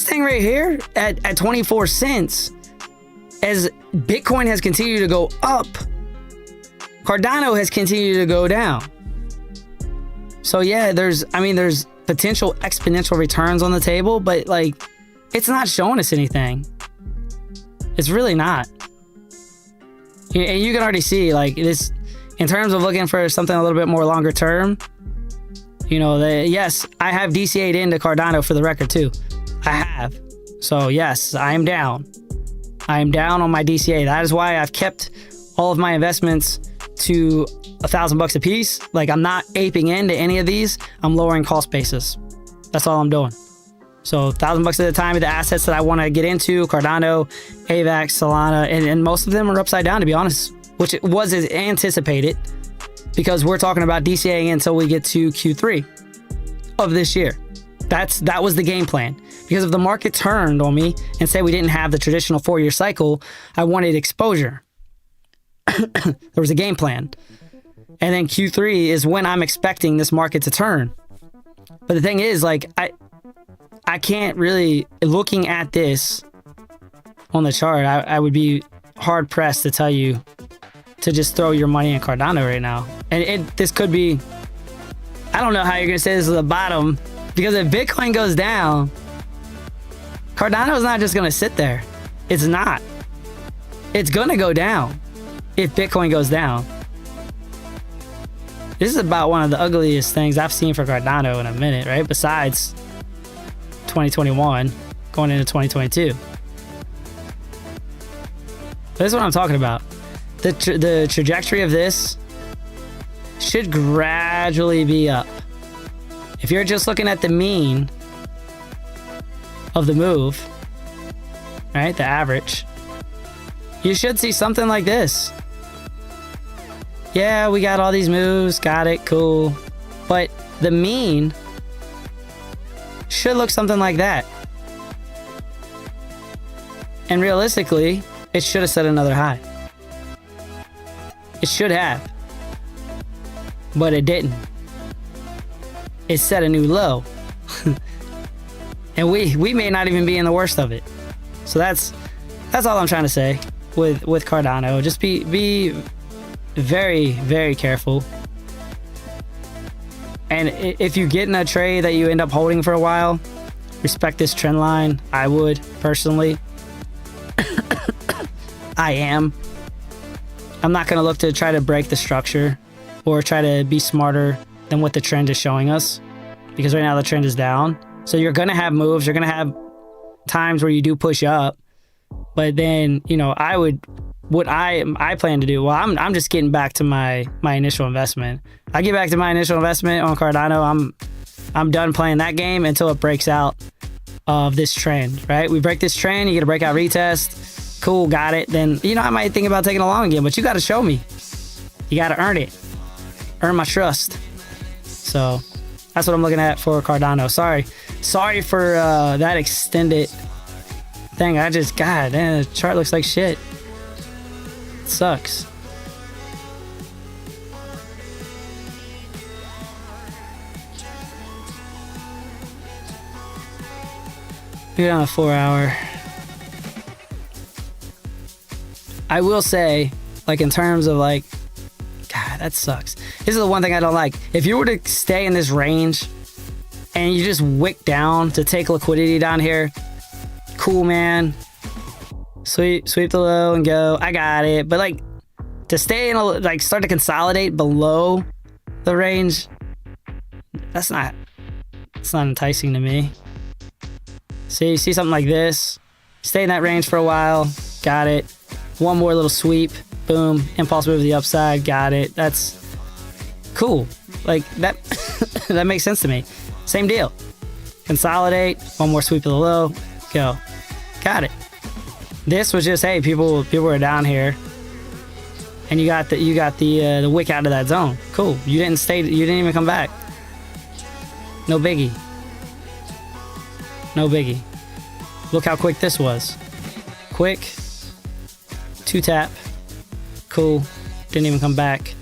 thing right here at 24 cents, as Bitcoin has continued to go up, Cardano has continued to go down. So yeah, there's potential exponential returns on the table, but like, it's not showing us anything. It's really not. And you can already see, like, this, in terms of looking for something a little bit more longer term, you know, yes, I have DCA'd into Cardano for the record too. I have. So yes, I am down. I am down on my DCA. That is why I've kept all of my investments to $1,000 a piece. Like, I'm not aping into any of these. I'm lowering cost basis. That's all I'm doing. So $1,000 at a time of the assets that I want to get into: Cardano, AVAX, Solana, and most of them are upside down, to be honest, which it was anticipated, because we're talking about DCAing until we get to Q3 of this year. That was the game plan. Because if the market turned on me and said we didn't have the traditional 4-year cycle, I wanted exposure. There was a game plan. And then Q3 is when I'm expecting this market to turn. But the thing is, like, I can't really, looking at this on the chart, I would be hard pressed to tell you to just throw your money in Cardano right now. And this could be, I don't know how you're gonna say this is the bottom, because if Bitcoin goes down, Cardano's not just gonna sit there. It's not. It's gonna go down if Bitcoin goes down. This is about one of the ugliest things I've seen for Cardano in a minute, right? Besides 2021 going into 2022. This is what I'm talking about. The trajectory of this should gradually be up. If you're just looking at the mean of the move, right, the average, you should see something like this. Yeah, we got all these moves, got it, cool. But the mean should look something like that. And realistically, it should have set another high. It should have. But it didn't. It set a new low. And we may not even be in the worst of it. So that's all I'm trying to say with Cardano. Just be very, very careful. And if you get in a trade that you end up holding for a while, respect this trend line. I would, personally. I am. I'm not going to look to try to break the structure or try to be smarter than what the trend is showing us, because right now the trend is down. So you're going to have moves. You're going to have times where you do push up. But then, you know, what I plan to do, well, I'm just getting back to my initial investment. I get back to my initial investment on Cardano. I'm done playing that game until it breaks out of this trend, right? We break this trend, you get a breakout retest. Cool, got it. Then, you know, I might think about taking a long again, but you got to show me. You got to earn it. Earn my trust. So that's what I'm looking at for Cardano. Sorry for that extended thing. God damn, the chart looks like shit. It sucks. We're on a 4-hour. I will say, like, in terms of, like, God, that sucks. This is the one thing I don't like. If you were to stay in this range and you just wick down to take liquidity down here, cool, man. Sweep the low and go. I got it. But, like, to stay in start to consolidate below the range, it's not enticing to me. See something like this, stay in that range for a while, got it. One more little sweep, boom, impulse move to the upside, got it. That's cool. Like, that that makes sense to me. Same deal. consolidate, one more sweep of the low, go. Got it. This was just, hey, people were down here, and you got the wick out of that zone. Cool. You didn't even come back. No biggie. No biggie. Look how quick this was. Quick. 2 tap. Cool. Didn't even come back.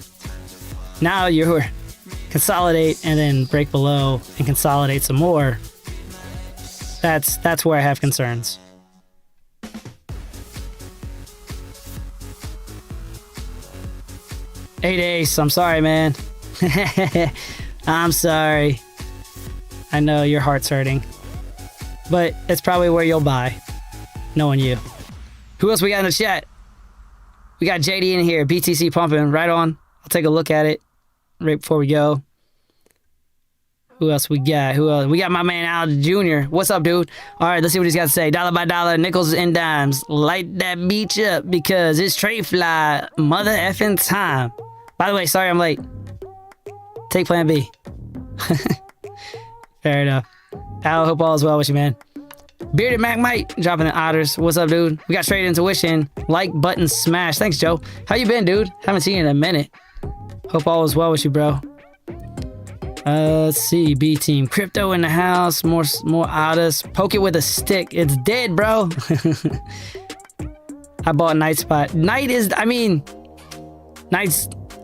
Now you're consolidate and then break below and consolidate some more. That's where I have concerns. Eight ace. I'm sorry, man. I'm sorry. I know your heart's hurting, but it's probably where you'll buy, knowing you. Who else we got in the chat? We got JD in here. BTC pumping right on. I'll take a look at it right before we go. Who else we got? Who else? We got my man Al Jr. What's up, dude? All right, let's see what he's got to say. Dollar by dollar, nickels and dimes. Light that beach up because it's TradeFly mother effing time. By the way, sorry I'm late. Take plan B. Fair enough. Al, hope all is well with you, man. Bearded Mac Mike dropping the otters. What's up, dude? We got Trade Intuition. Like button smash. Thanks, Joe. How you been, dude? Haven't seen you in a minute. Hope all is well with you, bro. Let's see. B team. Crypto in the house. More otters. Poke it with a stick. It's dead, bro. I bought Night Spot. Night's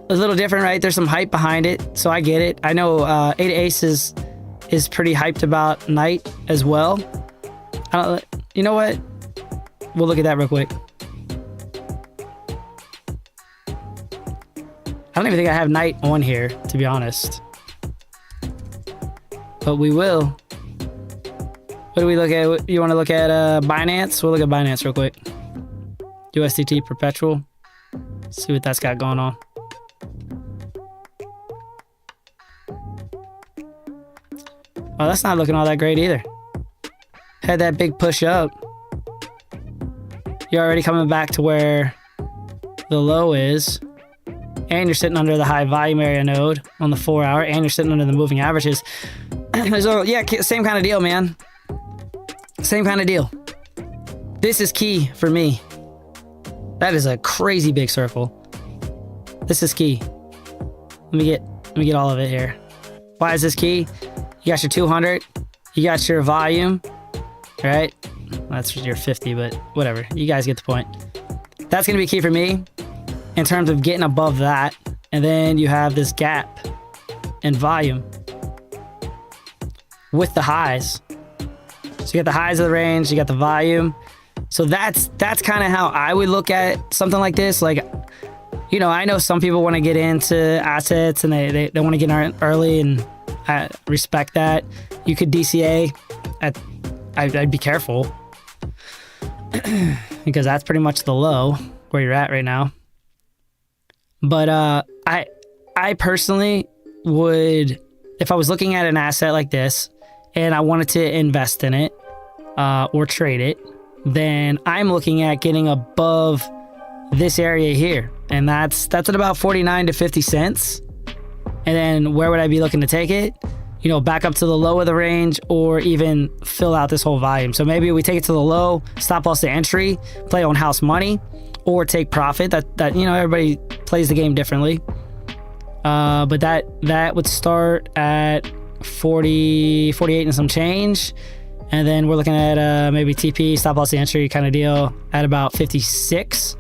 a little different, right? There's some hype behind it, so I get it. I know 8 Ace is pretty hyped about Night as well. You know what? We'll look at that real quick. I don't even think I have Night on here, to be honest. But we will. What do we look at? You want to look at Binance? We'll look at Binance real quick. USDT Perpetual. See what that's got going on. Oh, that's not looking all that great either. Had that big push up. You're already coming back to where the low is. And you're sitting under the high volume area node on the 4 hour. And you're sitting under the moving averages. So, yeah, same kind of deal, man. Same kind of deal. This is key for me. That is a crazy big circle. This is key. Let me get all of it here. Why is this key? You got your 200. You got your volume. Right? That's your 50, but whatever. You guys get the point. That's going to be key for me in terms of getting above that. And then you have this gap in volume with the highs. So you got the highs of the range, you got the volume. So that's kind of how I would look at something like this. Like, you know, I know some people want to get into assets and they want to get in early, and I respect that. You could DCA. I'd be careful because that's pretty much the low where you're at right now. But I personally would, if I was looking at an asset like this and I wanted to invest in it or trade it, then I'm looking at getting above this area here. And that's at about 49 to 50 cents. And then where would I be looking to take it? You know, back up to the low of the range or even fill out this whole volume. So maybe we take it to the low, stop loss to entry, play on house money, or take profit. That you know, everybody plays the game differently. But that would start at 40, 48 and some change. And then we're looking at maybe TP, stop loss to entry kind of deal at about 56.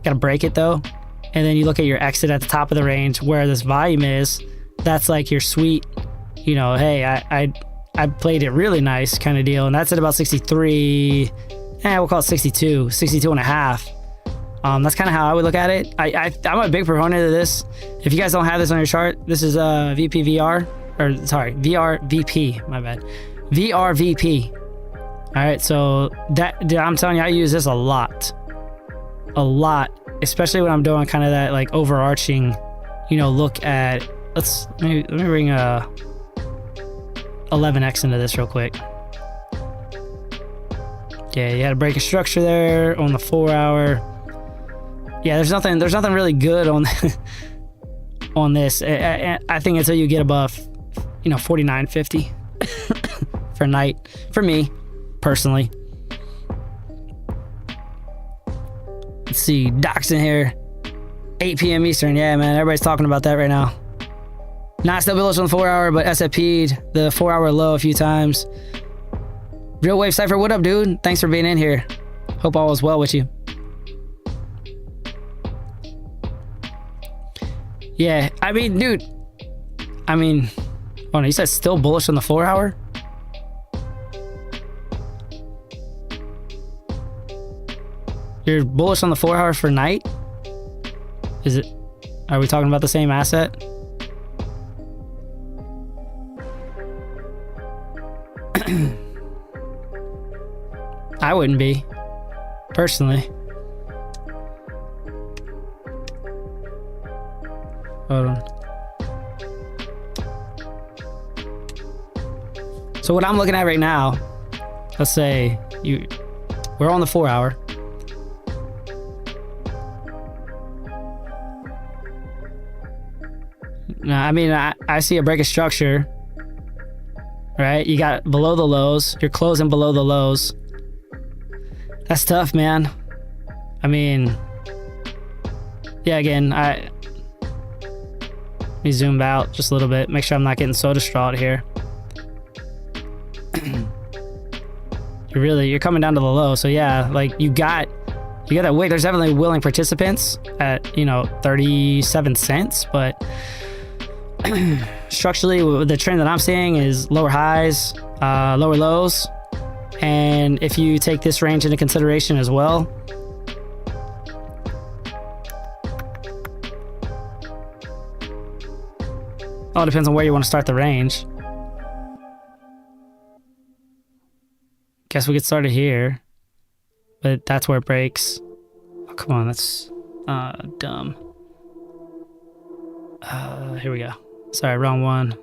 Gotta break it though. And then you look at your exit at the top of the range where this volume is. That's like your sweet, you know, hey, I played it really nice kind of deal. And that's at about 63, we'll call it 62 and a half. That's kind of how I would look at it. I'm a big proponent of this. If you guys don't have this on your chart, this is VPVR, or sorry, VRVP, my bad. VRVP. All right, so I'm telling you, I use this a lot, especially when I'm doing kind of that like overarching, you know, look at. Let me bring 11x into this real quick. Yeah, you had to break a structure there on the 4 hour. Yeah, there's nothing really good on on this. I think until you get above, you know, 49.50. for night, for me, personally. Let's see, Doc's in here. 8 p.m. Eastern. Yeah, man, everybody's talking about that right now. Not still bullish on the 4 hour, but SFP'd the 4 hour low a few times. Real Wave Cypher, what up, dude? Thanks for being in here. Hope all is well with you. Yeah, I mean, dude. I mean, oh no, you said still bullish on the 4 hour? You're bullish on the 4 hour for night? Is it? Are we talking about the same asset? I wouldn't be, personally. Hold on. So what I'm looking at right now, let's say we're on the 4 hour. Now, I mean, I see a break of structure, right? You got below the lows. You're closing below the lows. That's tough, man. I mean, yeah, again, let me zoom out just a little bit. Make sure I'm not getting so distraught here. You're coming down to the low. So yeah, like you got that weight. There's definitely willing participants at, 37 cents, but structurally the trend that I'm seeing is lower highs, lower lows. And if you take this range into consideration as well, all depends on where you want to start the range. Guess we get started here, but that's where it breaks. Oh, come on, that's dumb. Here we go. Sorry, wrong one.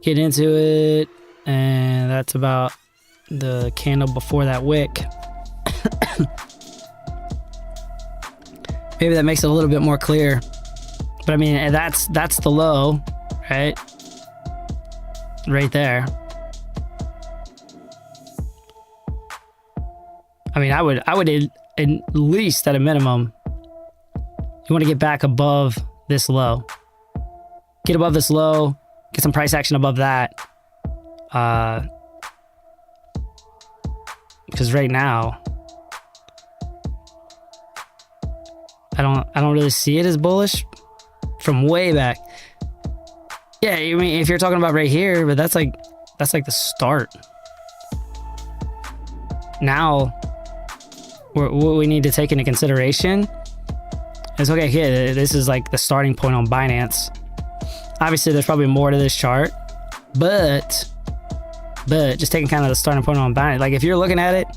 Get into it, and that's about the candle before that wick. Maybe that makes it a little bit more clear. But I mean, that's the low, right? Right there. I mean, I would at least at a minimum, you want to get back above this low. Get above this low, get some price action above that. Because right now, I don't really see it as bullish from way back. Yeah, I mean, if you're talking about right here, but that's like the start. Now, what we need to take into consideration is, okay, here, this is like the starting point on Binance. Obviously, there's probably more to this chart, but just taking kind of the starting point on Binance. Like, if you're looking at it,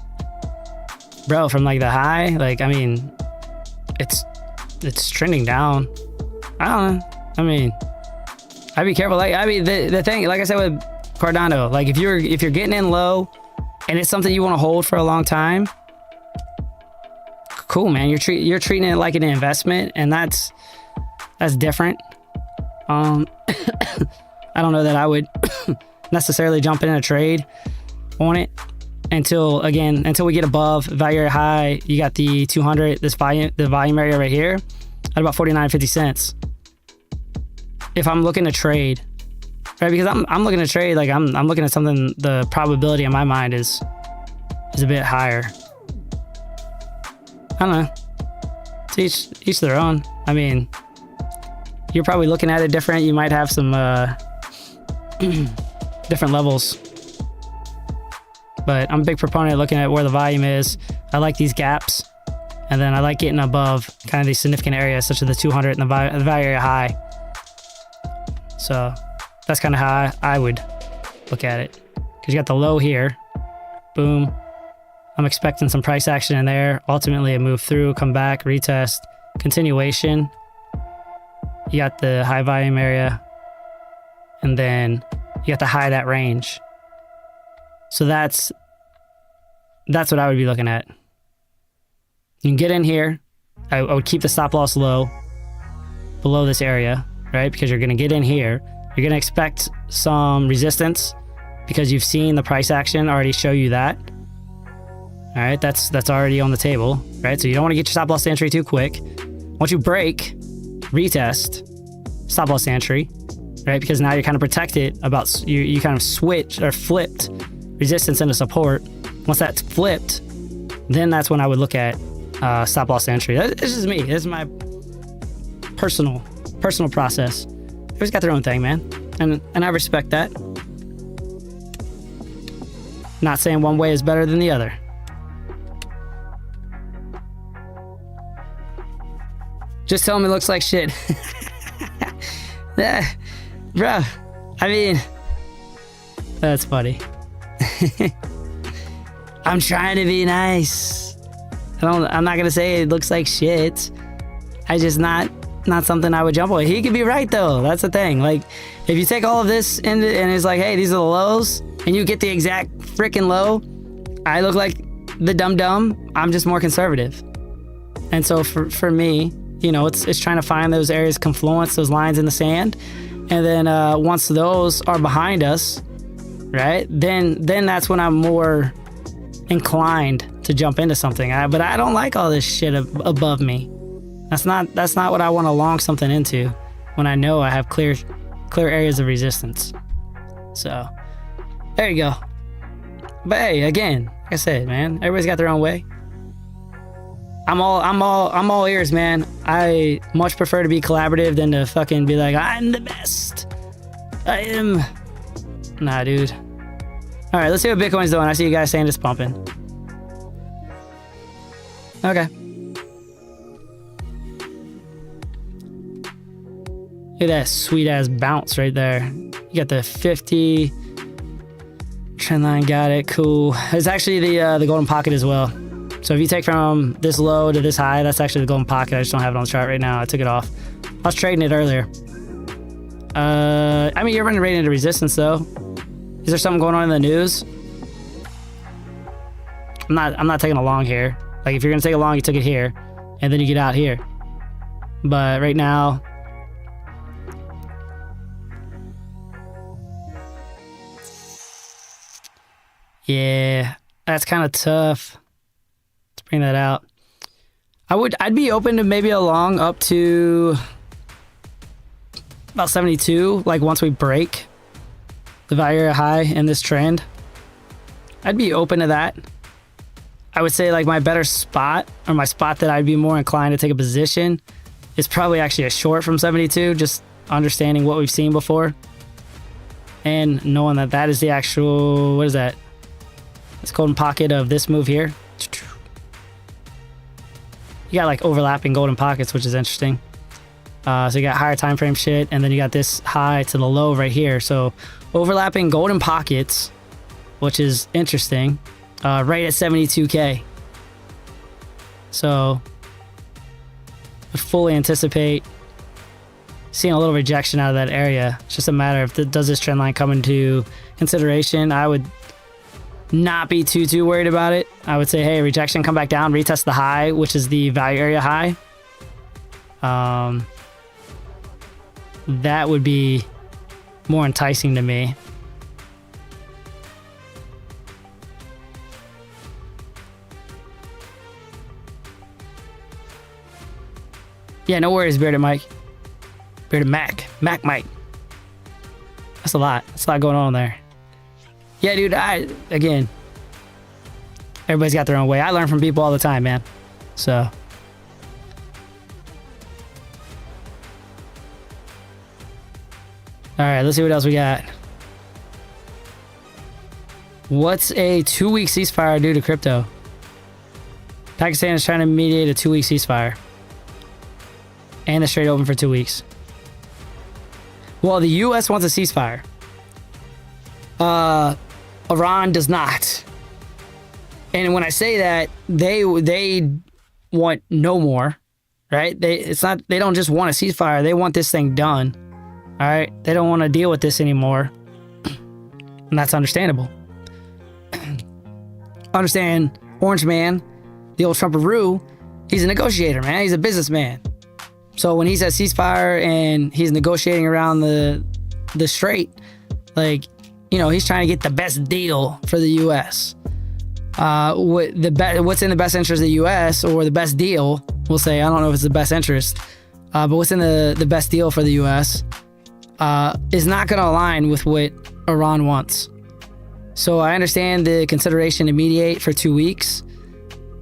bro, from like the high, like, I mean, it's trending down. I don't know. I mean, I'd be careful. Like, I mean, the thing, like I said with Cardano, like if you're getting in low and it's something you want to hold for a long time, cool, man. You're treating it like an investment, and that's different. I don't know that I would necessarily jump in a trade on it until we get above value area high. You got the 200, the volume area right here at about 49.50 cents. If I'm looking to trade, right? Because I'm looking to trade, like I'm looking at something, the probability in my mind is a bit higher. I don't know. To each their own. I mean, you're probably looking at it different. You might have some different levels. But I'm a big proponent of looking at where the volume is. I like these gaps. And then I like getting above kind of these significant areas, such as the 200 and the value area high. So that's kind of how I would look at it. Because you got the low here. Boom. I'm expecting some price action in there. Ultimately, a move through, come back, retest, continuation. You got the high volume area. And then you got the high of that range. So that's what I would be looking at. You can get in here. I would keep the stop loss low, below this area, right? Because you're going to get in here. You're going to expect some resistance because you've seen the price action already show you that. All right, that's already on the table, right? So you don't want to get your stop loss entry too quick. Once you break, retest, stop loss entry, right? Because now you're kind of protected about, you kind of switched or flipped resistance into support. Once that's flipped, then that's when I would look at stop loss entry. This is me. This is my personal process. Everybody's got their own thing, man. And I respect that. Not saying one way is better than the other. Just tell him it looks like shit. Yeah, bro. I mean, that's funny. I'm trying to be nice. I'm not gonna say it looks like shit. I just not something I would jump on. He could be right though. That's the thing. Like, if you take all of this and it's like, hey, these are the lows, and you get the exact freaking low, I look like the dumb. I'm just more conservative. And so for me, you know, it's trying to find those areas of confluence, those lines in the sand. And then once those are behind us, right, then that's when I'm more inclined to jump into something. But I don't like all this shit above me. That's not what I want to long something into when I know I have clear areas of resistance. So there you go. But hey, again, like I said, man, everybody's got their own way. I'm all ears, man. I much prefer to be collaborative than to fucking be like, I'm the best. I am. Nah, dude. All right, let's see what Bitcoin's doing. I see you guys saying it's pumping. Okay. Look at that sweet ass bounce right there. You got the 50 trend line. Got it. Cool. It's actually the golden pocket as well. So if you take from this low to this high, that's actually the golden pocket. I just don't have it on the chart right now. I took it off. I was trading it earlier. I mean, you're running right into resistance though. Is there something going on in the news? I'm not taking a long here. Like, if you're gonna take a long, you took it here, and then you get out here. But right now, yeah, that's kind of tough to bring that out. I'd be open to maybe a long up to about 72. Like, once we break the value area high in this trend, I'd be open to that. I would say like my better spot, or my spot that I'd be more inclined to take a position, is probably actually a short from 72, just understanding what we've seen before and knowing that that is the actual, what is that? It's golden pocket of this move here. You got like overlapping golden pockets, which is interesting. So you got higher time frame shit, and then you got this high to the low right here. So overlapping golden pockets, which is interesting, right at 72K. So would fully anticipate seeing a little rejection out of that area. It's just a matter of does this trend line come into consideration. I would not be too worried about it. I would say, hey, rejection, come back down, retest the high, which is the value area high. That would be more enticing to me. Yeah, no worries, Bearded Mike. Bearded Mac Mike. That's a lot. That's a lot going on there. Yeah, dude, again, everybody's got their own way. I learn from people all the time, man. So. All right, let's see what else we got. What's a 2-week ceasefire do to crypto? Pakistan is trying to mediate a 2-week ceasefire. And the Strait open for 2 weeks. Well, the U.S. wants a ceasefire. Iran does not. And when I say that, they want no more, right? They don't just want a ceasefire. They want this thing done. All right? They don't want to deal with this anymore. And that's understandable. Understand, Orange Man, the old Trumparoo, he's a negotiator, man. He's a businessman. So when he says ceasefire and he's negotiating around the the straight. Like, he's trying to get the best deal for the U.S. What's in the best interest of the U.S. or the best deal, we'll say. I don't know if it's the best interest, but what's in the best deal for the U.S. Is not going to align with what Iran wants. So I understand the consideration to mediate for 2 weeks.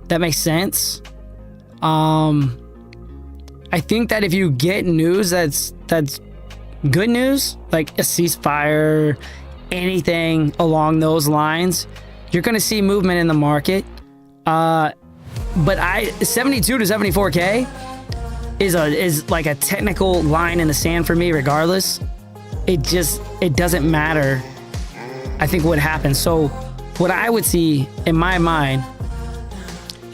That makes sense. I think that if you get news that's good news, like a ceasefire, anything along those lines, you're going to see movement in the market. But 72 to 74K is like a technical line in the sand for me regardless. It doesn't matter, I think, what happens. So what I would see in my mind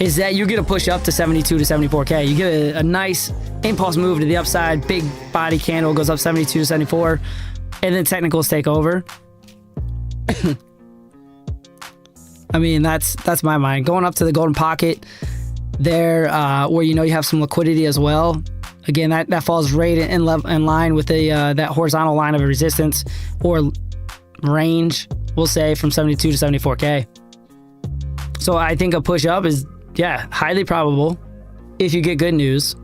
is that you get a push up to 72 to 74K. You get a nice impulse move to the upside, big body candle goes up 72 to 74, and then technicals take over. I mean, that's my mind. Going up to the golden pocket there, where you have some liquidity as well. Again, that falls right in line with that horizontal line of resistance or range, we'll say, from 72 to 74K. So I think a push up is, highly probable if you get good news.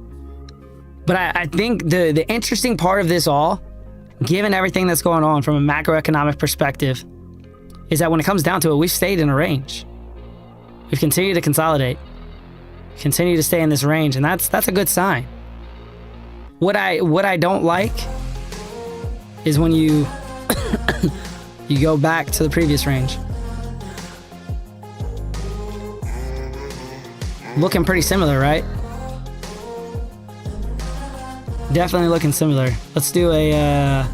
But I think the interesting part of this all, given everything that's going on from a macroeconomic perspective, is that when it comes down to it, we've stayed in a range. We've continued to consolidate, continue to stay in this range, and that's a good sign. What I don't like is when you you go back to the previous range. Looking pretty similar, right? Definitely looking similar. Let's do a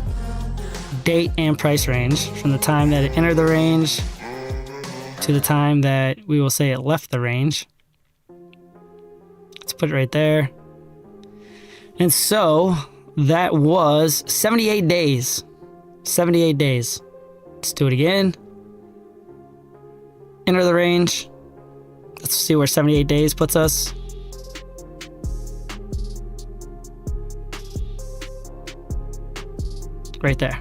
date and price range from the time that it entered the range to the time that we will say it left the range. Let's put it right there. And so that was 78 days. 78 days. Let's do it again. Enter the range. Let's see where 78 days puts us. Right there.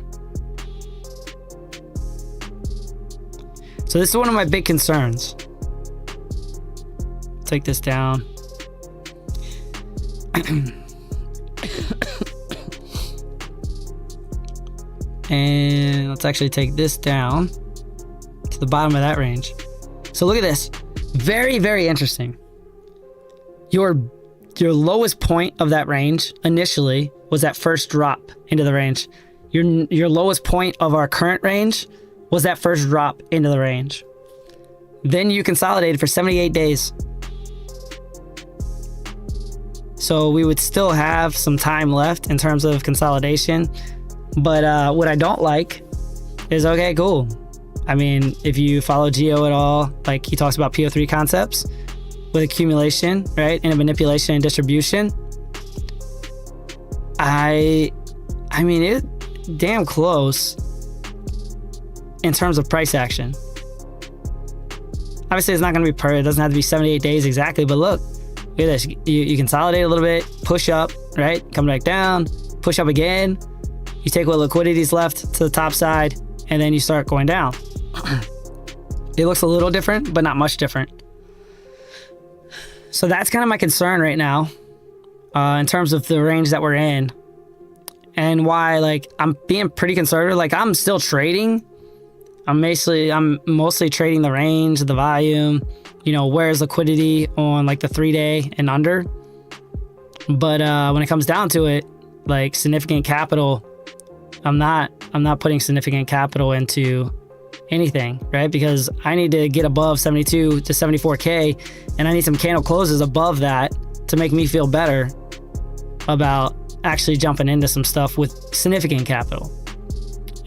So this is one of my big concerns. Take this down. And let's actually take this down to the bottom of that range. So look at this. Very, very interesting. Your lowest point of that range initially was that first drop into the range. Your lowest point of our current range was that first drop into the range. Then you consolidated for 78 days. So we would still have some time left in terms of consolidation. But what I don't like is, okay, cool. I mean, if you follow Geo at all, like he talks about PO3 concepts with accumulation, right? And manipulation and distribution. I mean, it's damn close in terms of price action. Obviously, it's not going to be perfect. It doesn't have to be 78 days exactly, but look at this. You consolidate a little bit, push up, right? Come back down, push up again. You take what liquidity is left to the top side, and then you start going down. It looks a little different, but not much different. So that's kind of my concern right now, in terms of the range that we're in, and why, like, I'm being pretty conservative. Like, I'm still trading. I'm mostly trading the range, the volume, where's liquidity on like the 3-day and under. But when it comes down to it, like significant capital, I'm not putting significant capital into anything, right? Because I need to get above 72 to 74K, and I need some candle closes above that to make me feel better about actually jumping into some stuff with significant capital.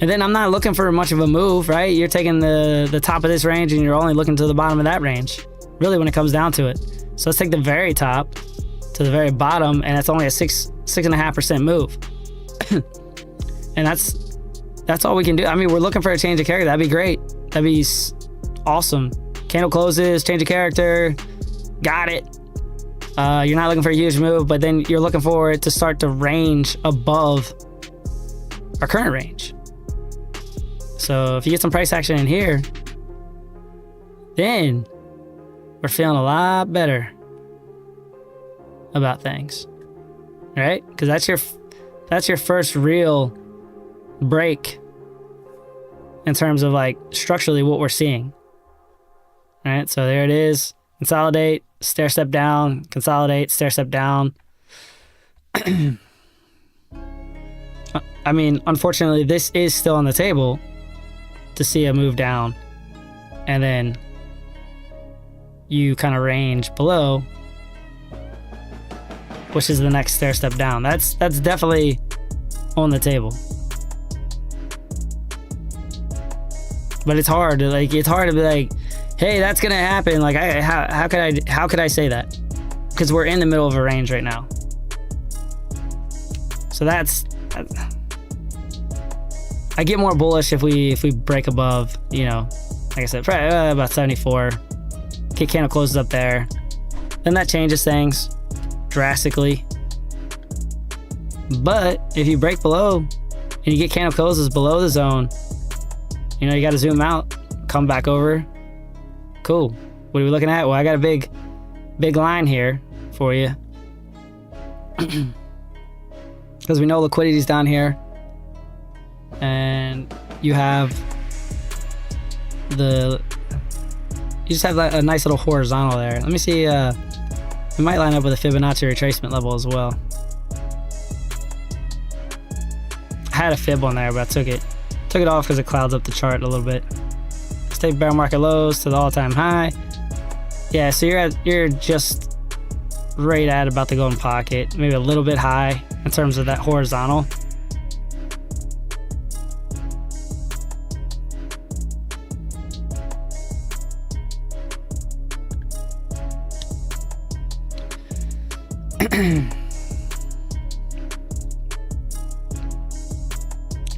And then I'm not looking for much of a move, right? You're taking the top of this range and you're only looking to the bottom of that range, really, when it comes down to it. So let's take the very top to the very bottom, and that's only a 6.5% move. And that's all we can do. I mean, we're looking for a change of character. That'd be great. That'd be awesome. Candle closes, change of character. Got it. You're not looking for a huge move, but then you're looking for it to start to range above our current range. So if you get some price action in here, then we're feeling a lot better about things, right? Because that's your first real break in terms of like structurally what we're seeing. All right, so there it is. Consolidate, stair step down, consolidate, stair step down. I mean, unfortunately, this is still on the table to see a move down, and then you kind of range below, which is the next stair step down. That's definitely on the table. But it's hard to be like, hey, that's gonna happen. Like, how could I say that? Because we're in the middle of a range right now. So I get more bullish if we break above, you know, like I said, probably about 74. Get candle closes up there, then that changes things drastically. But if you break below and you get candle closes below the zone, you know, you got to zoom out, come back over. Cool. What are we looking at? Well, I got a big line here for you. Because we know liquidity's down here. And you just have a nice little horizontal there. Let me see, it might line up with a Fibonacci retracement level as well. I had a fib on there, but I took it off because it clouds up the chart a little bit. Stay bear market lows to the all-time high. Yeah, so you're just right at about the golden pocket, maybe a little bit high in terms of that horizontal.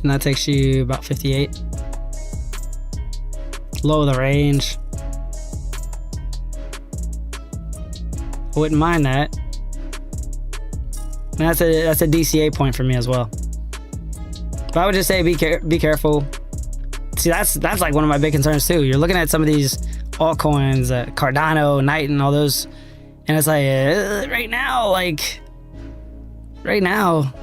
And that takes you about 58. Low of the range. I wouldn't mind that. And that's a DCA point for me as well. But I would just say be careful. See, that's like one of my big concerns too. You're looking at some of these altcoins, Cardano, Knight, and all those, and it's like right now,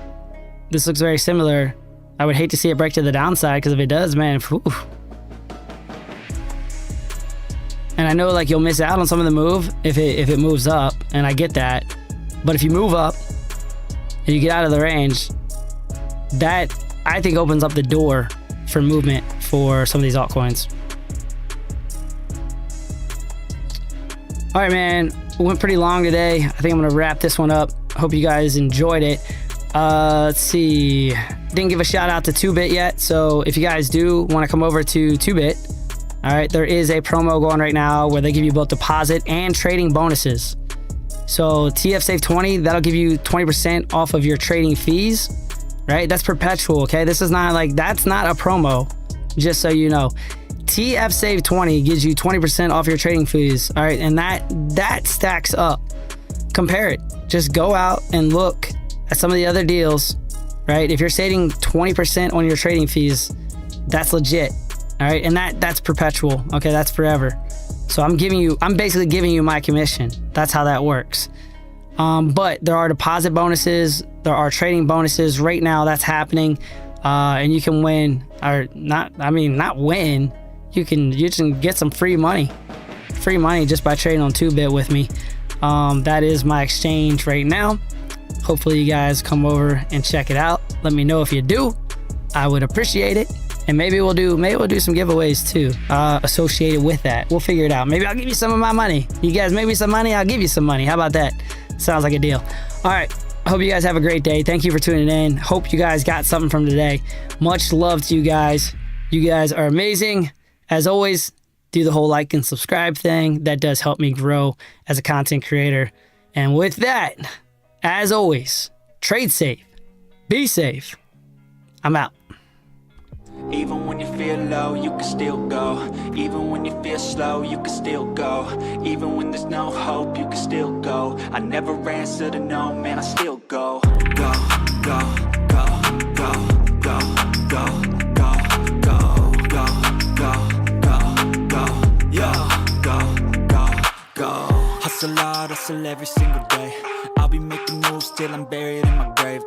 this looks very similar. I would hate to see it break to the downside, because if it does, man, whew. And I know like you'll miss out on some of the move if it moves up, and I get that. But if you move up and you get out of the range, that I think opens up the door for movement for some of these altcoins. All right, man, we went pretty long today. I think I'm gonna wrap this one up. Hope you guys enjoyed it. Let's see. Didn't give a shout out to 2bit yet, so if you guys do want to come over to 2bit, all right, there is a promo going right now where they give you both deposit and trading bonuses. So TF Save 20, that'll give you 20% off of your trading fees, right? That's perpetual, okay? This is not like, that's not a promo, just so you know. TF Save 20 gives you 20% off your trading fees, all right? And that stacks up. Compare it. Just go out and look at some of the other deals, right? If you're saving 20% on your trading fees, that's legit, all right? And that's perpetual, okay? That's forever. So I'm basically giving you my commission. That's how that works. But there are deposit bonuses, there are trading bonuses right now that's happening, and you can win, or not win. You can get some free money just by trading on 2bit with me. That is my exchange right now. Hopefully you guys come over and check it out. Let me know if you do. I would appreciate it. And maybe we'll do some giveaways too, associated with that. We'll figure it out. Maybe I'll give you some of my money. You guys make me some money, I'll give you some money. How about that? Sounds like a deal. All right. I hope you guys have a great day. Thank you for tuning in. Hope you guys got something from today. Much love to you guys. You guys are amazing. As always, do the whole like and subscribe thing. That does help me grow as a content creator. And with that, as always, trade safe, be safe. I'm out. Even when you feel low, you can still go. Even when you feel slow, you can still go. Even when there's no hope, you can still go. I never answer to no, man, I still go. Go, go, go, go, go, go, go, go, go. hustle every single day. I'll be making moves till I'm buried in my grave.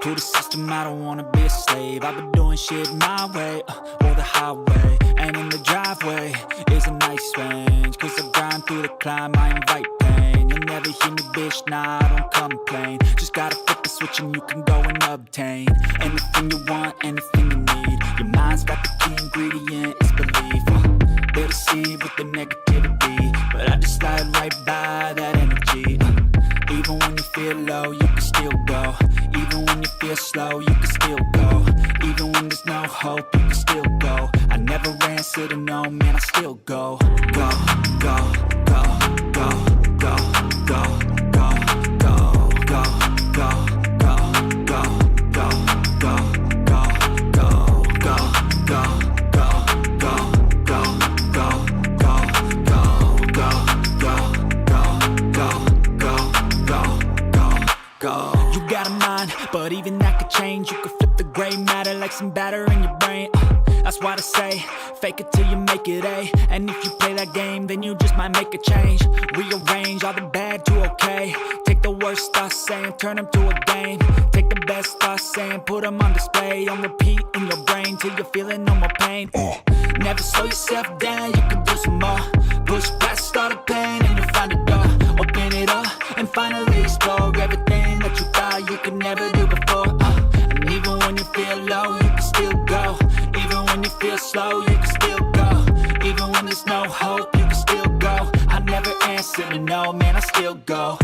To the system, I don't wanna be a slave. I've been doing shit my way, or the highway. And in the driveway is a nice range, cause I grind through the climb, I invite pain. You'll never hear me, bitch, nah, I don't complain. Just gotta flip the switch and you can go and obtain anything you want, anything you need. Your mind's got the key ingredient, it's belief. They deceive with the negativity, but I just slide right by that energy. Even when you feel low, you can still go. Even when you feel slow, you can still go. Even when there's no hope, you can still go. I never answer to no, man, I still go. Go, go, go, go, go, go, go, go, go, go, go, go, go, go, go, go, go, go, go, go. You got a mind, but even that could change. You could flip the gray matter like some batter in your brain. That's why they say, fake it till you make it A. And if you play that game, then you just might make a change. Rearrange all the bad to okay. Take the worst thoughts saying, turn them to a game. Take the best thoughts saying, put them on display. On repeat in your brain till you're feeling no more pain. Never slow yourself down, you can do some more. Push past all the pain and you'll find a door. Open it up and finally explore everything that you thought you could never do before. And even when you feel low, you can still go. Even when you feel slow, you can still go. Even when there's no hope, you can still go. I never answer to no, man, I still go.